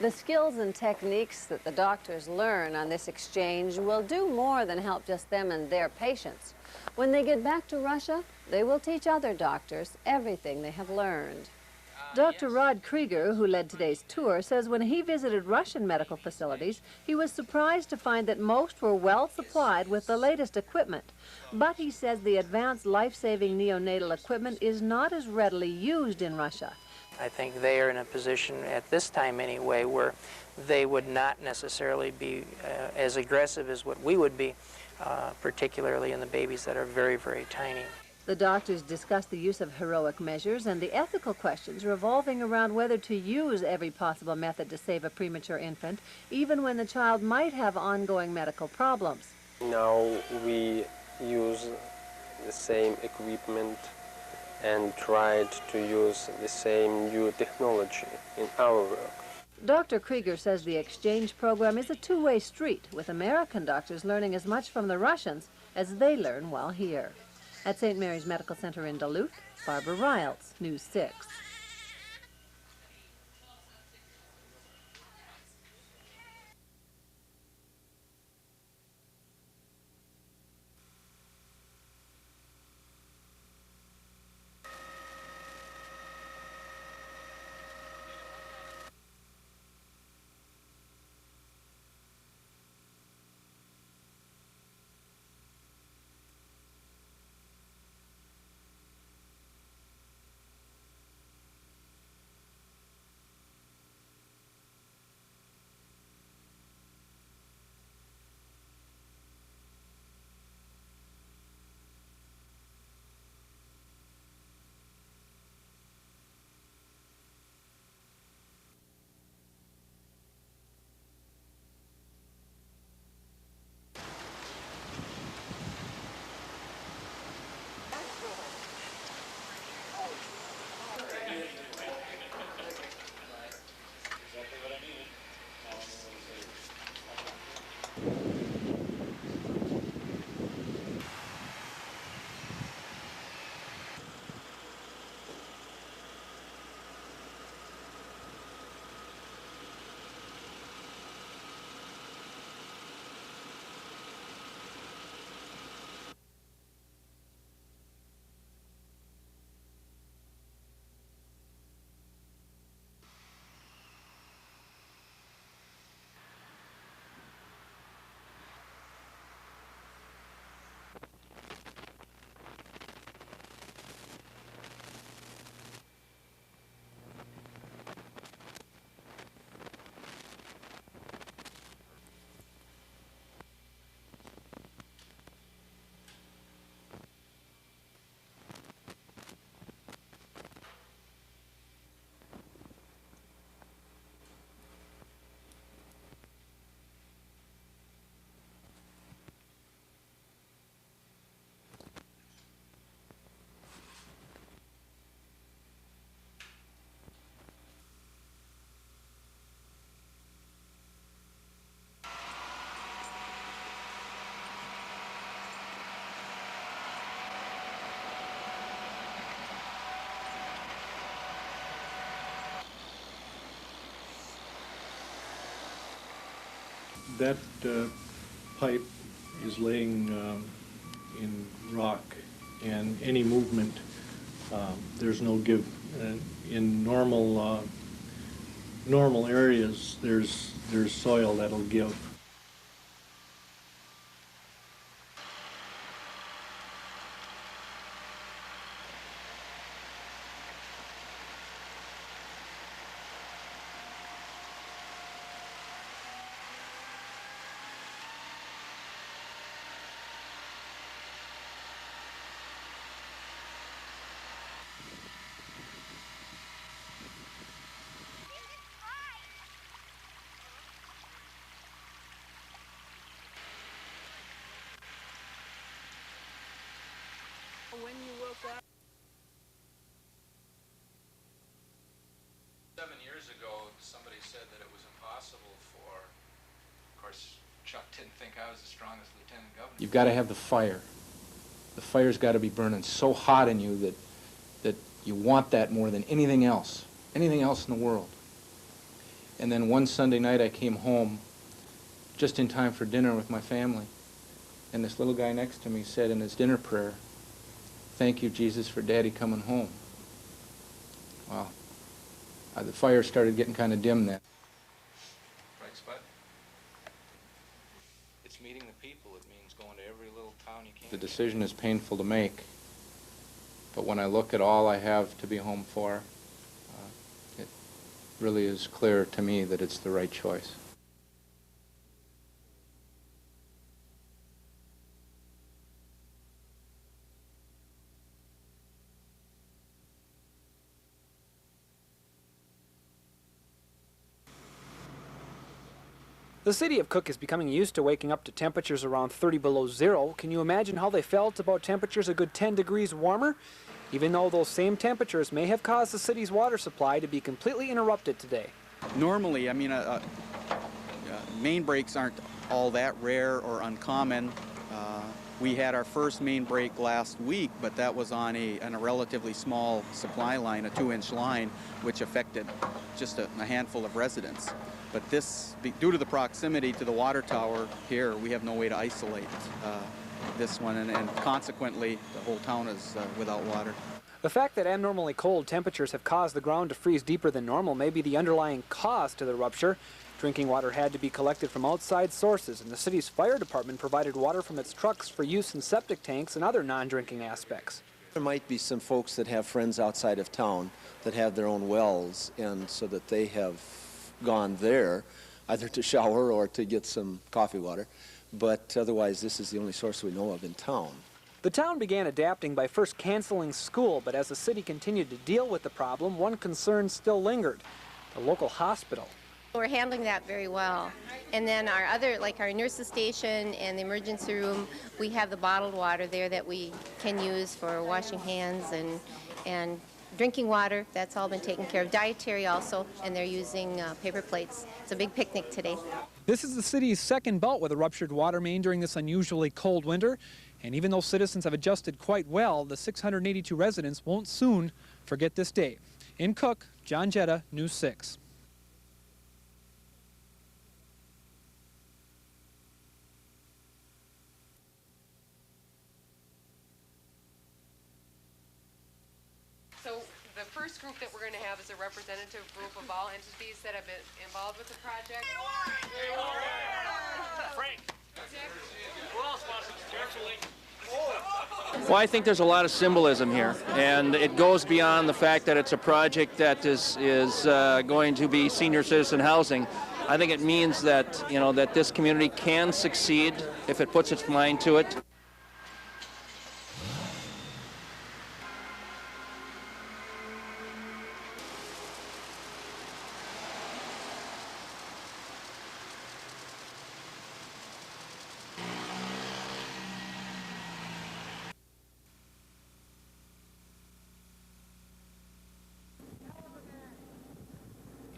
The skills and techniques that the doctors learn on this exchange will do more than help just them and their patients. When they get back to Russia, they will teach other doctors everything they have learned. Dr. Rod Krieger, who led today's tour, says when he visited Russian medical facilities, he was surprised to find that most were well supplied with the latest equipment. But he says the advanced life-saving neonatal equipment is not as readily used in Russia. I think they are in a position, at this time anyway, where they would not necessarily be as aggressive as what we would be, particularly in the babies that are very, very tiny. The doctors discussed the use of heroic measures and the ethical questions revolving around whether to use every possible method to save a premature infant, even when the child might have ongoing medical problems. Now we use the same equipment and tried to use the same new technology in our work. Dr. Krieger says the exchange program is a two-way street, with American doctors learning as much from the Russians as they learn while here. At St. Mary's Medical Center in Duluth, Barbara Riles, News 6. that pipe is laying in rock, and any movement, there's no give. In normal areas, there's soil that'll give. When you woke up. 7 years ago, somebody said that it was impossible for, of course, Chuck didn't think I was the strongest lieutenant governor. You've got to have the fire. The fire's got to be burning so hot in you that you want that more than anything else in the world. And then one Sunday night I came home just in time for dinner with my family, and this little guy next to me said in his dinner prayer, "Thank you, Jesus, for Daddy coming home." Well, the fire started getting kind of dim then. Right, Spud? It's meeting the people. It means going to every little town you can. The decision is painful to make, but when I look at all I have to be home for, it really is clear to me that it's the right choice. The city of Cook is becoming used to waking up to temperatures around 30 below zero. Can you imagine how they felt about temperatures a good 10 degrees warmer? Even though those same temperatures may have caused the city's water supply to be completely interrupted today. Normally, I mean, main breaks aren't all that rare or uncommon. We had our first main break last week, but that was on a relatively small supply line, a 2-inch line, which affected just a handful of residents. But this, due to the proximity to the water tower here, we have no way to isolate this one, and consequently, the whole town is without water. The fact that abnormally cold temperatures have caused the ground to freeze deeper than normal may be the underlying cause to the rupture. Drinking water had to be collected from outside sources, and the city's fire department provided water from its trucks for use in septic tanks and other non-drinking aspects. There might be some folks that have friends outside of town that have their own wells, and so that they have gone there either to shower or to get some coffee water, but otherwise this is the only source we know of in town. The town began adapting by first canceling school, but as the city continued to deal with the problem, one concern still lingered: the local hospital. We're handling that very well. And then our other, like our nurses station and the emergency room, we have the bottled water there that we can use for washing hands and drinking water. That's all been taken care of. Dietary also, and they're using paper plates. It's a big picnic today. This is the city's second bout with a ruptured water main during this unusually cold winter. And even though citizens have adjusted quite well, the 682 residents won't soon forget this day. In Cook, John Jetta, News 6. So the first group that we're going to have is a representative group of all entities that have been involved with the project. Frank, who else wants to congratulate? Well, I think there's a lot of symbolism here, and it goes beyond the fact that it's a project that is going to be senior citizen housing. I think it means that, you know, that this community can succeed if it puts its mind to it.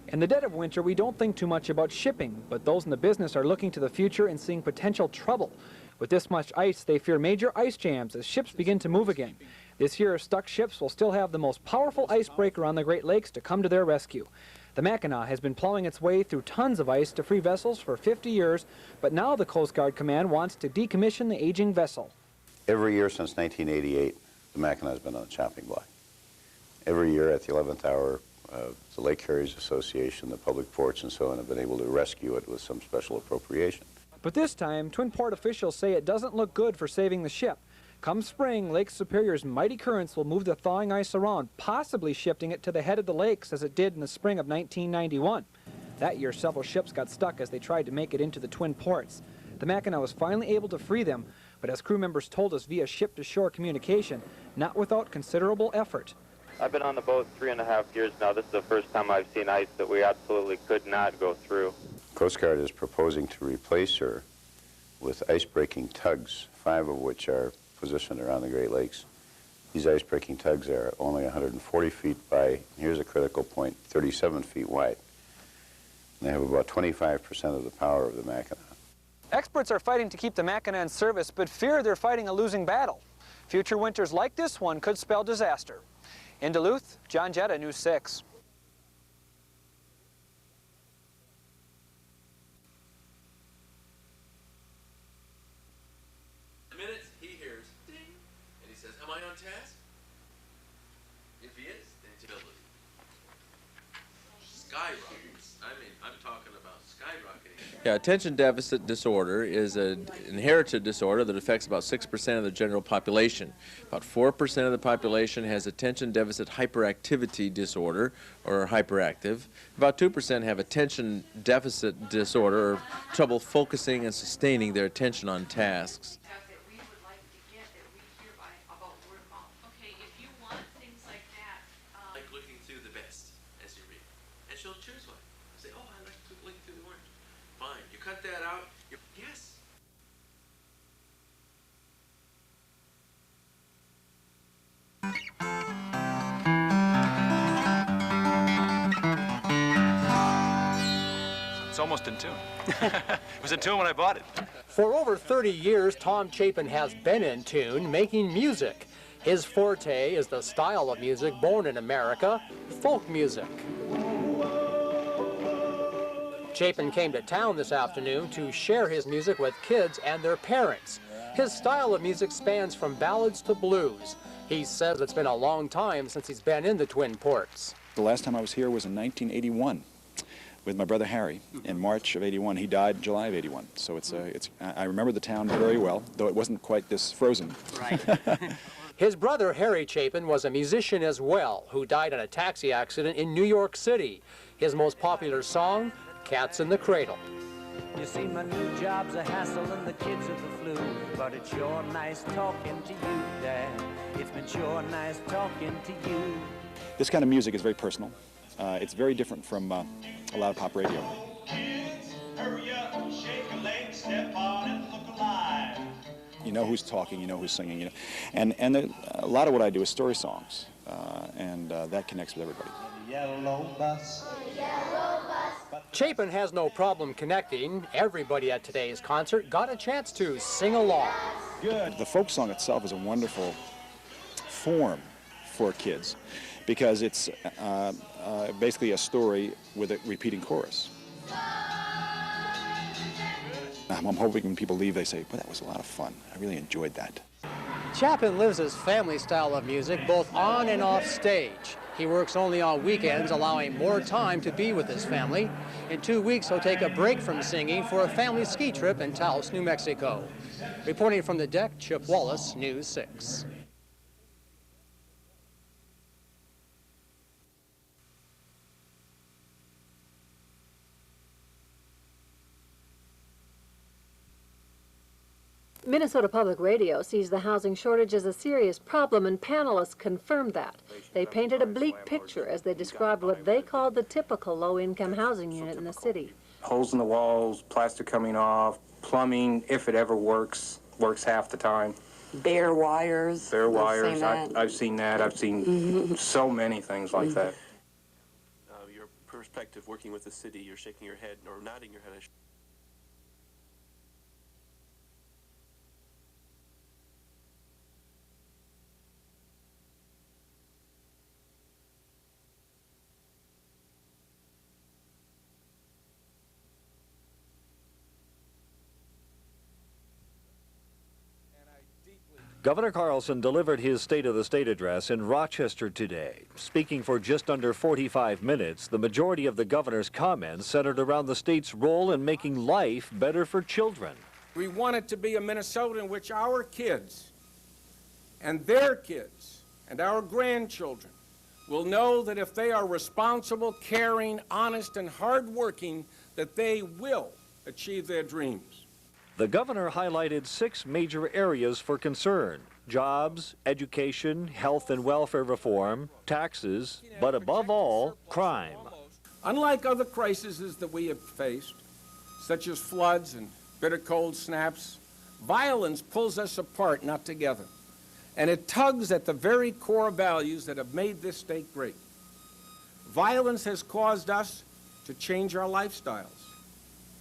In the dead of winter, we don't think too much about shipping, but those in the business are looking to the future and seeing potential trouble. With this much ice, they fear major ice jams as ships begin to move again. This year, stuck ships will still have the most powerful icebreaker on the Great Lakes to come to their rescue. The Mackinac has been plowing its way through tons of ice to free vessels for 50 years, but now the Coast Guard Command wants to decommission the aging vessel. Every year since 1988, the Mackinac has been on the chopping block. Every year at the 11th hour, the Lake Carriers Association, the public ports and so on have been able to rescue it with some special appropriation. But this time, Twin Port officials say it doesn't look good for saving the ship. Come spring, Lake Superior's mighty currents will move the thawing ice around, possibly shifting it to the head of the lakes as it did in the spring of 1991. That year, several ships got stuck as they tried to make it into the Twin Ports. The Mackinac was finally able to free them, but as crew members told us via ship-to-shore communication, not without considerable effort. I've been on the boat 3.5 years now. This is the first time I've seen ice that we absolutely could not go through. Coast Guard is proposing to replace her with ice-breaking tugs, 5 of which are positioned around the Great Lakes. These ice-breaking tugs are only 140 feet by, here's a critical point, 37 feet wide. And they have about 25% of the power of the Mackinac. Experts are fighting to keep the Mackinac in service, but fear they're fighting a losing battle. Future winters like this one could spell disaster. In Duluth, John Jetta, News 6. Minutes, he hears ding, and he says, "Am I on task?" If he is, then it's ability. Skyrockets. I mean, I'm talking about skyrocketing. Yeah, attention deficit disorder is an inherited disorder that affects about 6% of the general population. About 4% of the population has attention deficit hyperactivity disorder, or hyperactive. About 2% have attention deficit disorder, or trouble focusing and sustaining their attention on tasks. Like looking through the best as you read. And she'll choose one. Say, oh, I like to look through the orange. Fine. You cut that out. Yes. It's almost in tune. It was in tune when I bought it. For over 30 years, Tom Chapin has been in tune, making music. His forte is the style of music born in America, folk music. Chapin came to town this afternoon to share his music with kids and their parents. His style of music spans from ballads to blues. He says it's been a long time since he's been in the Twin Ports. The last time I was here was in 1981 with my brother Harry in March of '81. He died in July of '81. So I remember the town very well, though it wasn't quite this frozen. Right. His brother Harry Chapin was a musician as well, who died in a taxi accident in New York City. His most popular song, Cats in the Cradle. You see, my new job's a hassle and the kids are the flu, but it's sure nice talking to you, Dad. It's been sure nice talking to you. This kind of music is very personal. It's very different from a lot of pop radio. Hurry up, shake a leg, step on and look alive. You know who's talking, you know who's singing, you know. And a lot of what I do is story songs, and that connects with everybody. Yellow bus. Chapin has no problem connecting. Everybody at today's concert got a chance to sing along. Good. The folk song itself is a wonderful form for kids because it's basically a story with a repeating chorus. I'm hoping when people leave, they say, "Well, that was a lot of fun. I really enjoyed that." Chapin lives his family style of music both on and off stage. He works only on weekends, allowing more time to be with his family. In 2 weeks, he'll take a break from singing for a family ski trip in Taos, New Mexico. Reporting from the deck, Chip Wallace, News 6. Minnesota Public Radio sees the housing shortage as a serious problem, and panelists confirmed that. They painted a bleak picture as they described what they called the typical low-income housing unit in the city. Holes in the walls, plaster coming off, plumbing, if it ever works half the time. Bare wires. Bare wires, I've seen that. I've seen so many things like that. Your perspective working with the city, you're shaking your head or nodding your head. Governor Carlson delivered his State of the State address in Rochester today. Speaking for just under 45 minutes, the majority of the governor's comments centered around the state's role in making life better for children. We want it to be a Minnesota in which our kids and their kids and our grandchildren will know that if they are responsible, caring, honest, and hardworking, that they will achieve their dreams. The governor highlighted 6 major areas for concern: jobs, education, health and welfare reform, taxes, but above all, crime. Unlike other crises that we have faced, such as floods and bitter cold snaps, violence pulls us apart, not together. And it tugs at the very core values that have made this state great. Violence has caused us to change our lifestyles,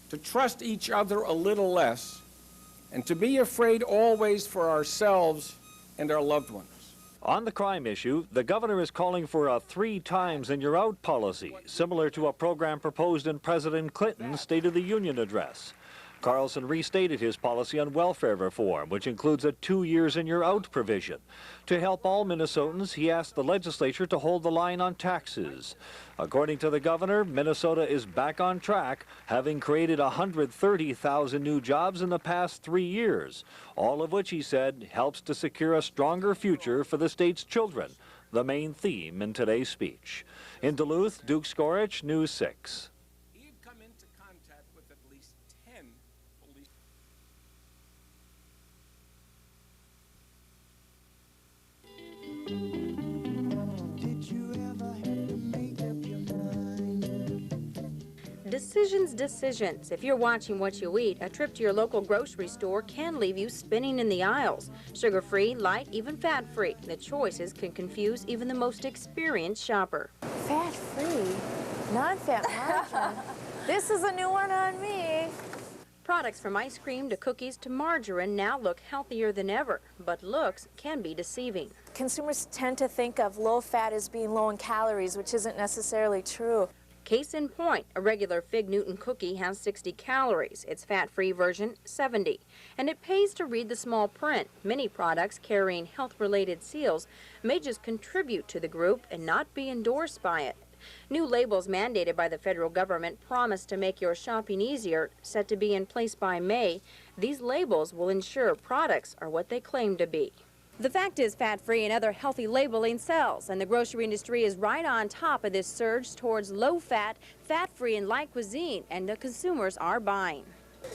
to trust each other a little less, and to be afraid always for ourselves and our loved ones. On the crime issue, the governor is calling for a 3 times and you're out policy, similar to a program proposed in President Clinton's State of the Union address. Carlson restated his policy on welfare reform, which includes a 2 years and you're out provision. To help all Minnesotans, he asked the legislature to hold the line on taxes. According to the governor, Minnesota is back on track, having created 130,000 new jobs in the past 3 years, all of which, he said, helps to secure a stronger future for the state's children, the main theme in today's speech. In Duluth, Duke Skorich, News 6. Decisions. If you're watching what you eat, a trip to your local grocery store can leave you spinning in the aisles. Sugar-free, light, even fat-free. The choices can confuse even the most experienced shopper. Fat-free? Non-fat margarine? This is a new one on me. Products from ice cream to cookies to margarine now look healthier than ever, but looks can be deceiving. Consumers tend to think of low fat as being low in calories, which isn't necessarily true. Case in point, a regular Fig Newton cookie has 60 calories, its fat-free version 70. And it pays to read the small print. Many products carrying health-related seals may just contribute to the group and not be endorsed by it. New labels mandated by the federal government promise to make your shopping easier, set to be in place by May. These labels will ensure products are what they claim to be. The fact is, fat-free and other healthy labeling sells, and the grocery industry is right on top of this surge towards low-fat, fat-free, and light cuisine, and the consumers are buying.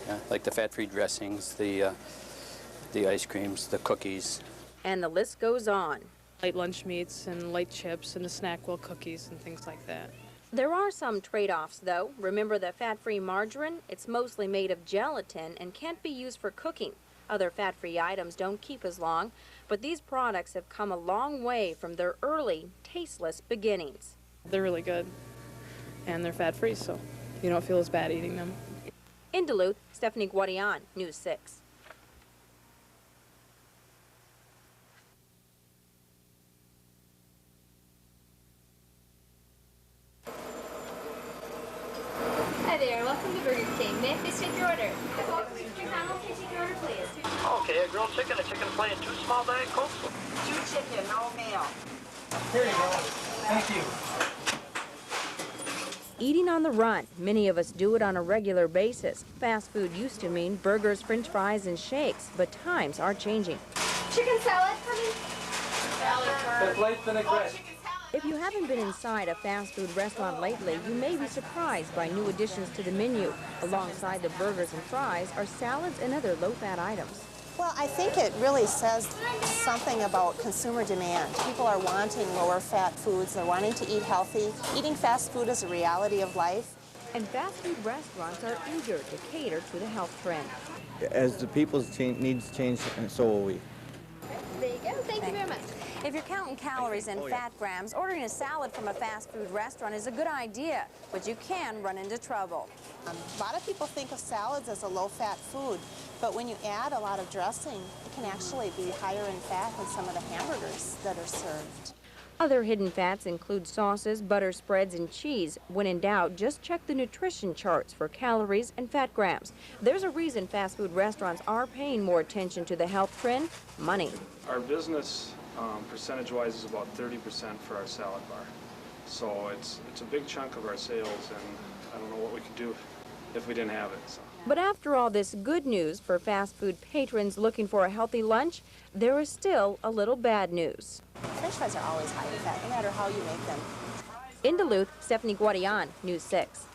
Yeah, like the fat-free dressings, the ice creams, the cookies. And the list goes on. Light lunch meats and light chips and the Snackwell cookies and things like that. There are some trade-offs, though. Remember the fat-free margarine? It's mostly made of gelatin and can't be used for cooking. Other fat-free items don't keep as long, but these products have come a long way from their early, tasteless beginnings. They're really good, and they're fat-free, so you don't feel as bad eating them. In Duluth, Stephanie Guadian, News 6. Hi there, welcome to Burger King. May I please take your order? McDonald's, can I take your order, please? Okay, a grilled chicken, a chicken fillet, and 2 small Diet Cokes. 2 chicken, no meal. Here you go. Thank you. Eating on the run. Many of us do it on a regular basis. Fast food used to mean burgers, french fries, and shakes, but times are changing. Chicken salad, coming? The plate vinaigrette. If you haven't been inside a fast food restaurant lately, you may be surprised by new additions to the menu. Alongside the burgers and fries are salads and other low-fat items. Well, I think it really says something about consumer demand. People are wanting lower fat foods. They're wanting to eat healthy. Eating fast food is a reality of life. And fast food restaurants are eager to cater to the health trend. As the people's needs change, so will we. There you go. Thank you very much. If you're counting calories and fat grams, ordering a salad from a fast food restaurant is a good idea, but you can run into trouble. A lot of people think of salads as a low-fat food, but when you add a lot of dressing, it can actually be higher in fat than some of the hamburgers that are served. Other hidden fats include sauces, butter spreads, and cheese. When in doubt, just check the nutrition charts for calories and fat grams. There's a reason fast food restaurants are paying more attention to the health trend: money. Our business, percentage-wise, is about 30% for our salad bar. So it's a big chunk of our sales, and I don't know what we could do if we didn't have it. So. But after all this good news for fast food patrons looking for a healthy lunch, there is still a little bad news. French fries are always high in fat, no matter how you make them. In Duluth, Stephanie Guadian, News 6.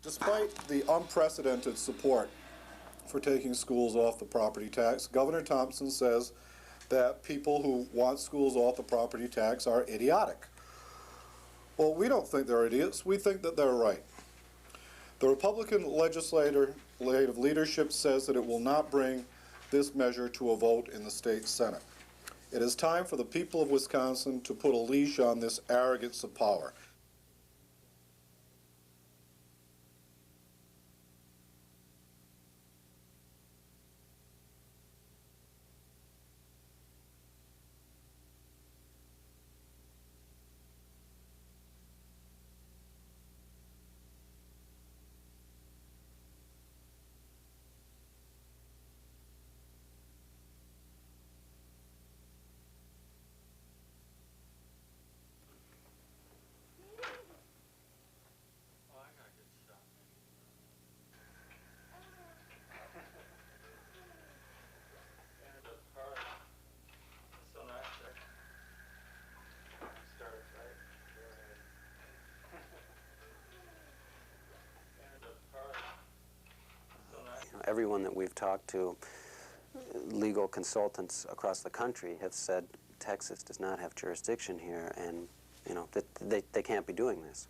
Despite the unprecedented support for taking schools off the property tax, Governor Thompson says that people who want schools off the property tax are idiotic. Well, we don't think they're idiots. We think that they're right. The Republican legislative leadership says that it will not bring this measure to a vote in the state Senate. It is time for the people of Wisconsin to put a leash on this arrogance of power. Everyone that we've talked to, legal consultants across the country, have said Texas does not have jurisdiction here, and that they can't be doing this.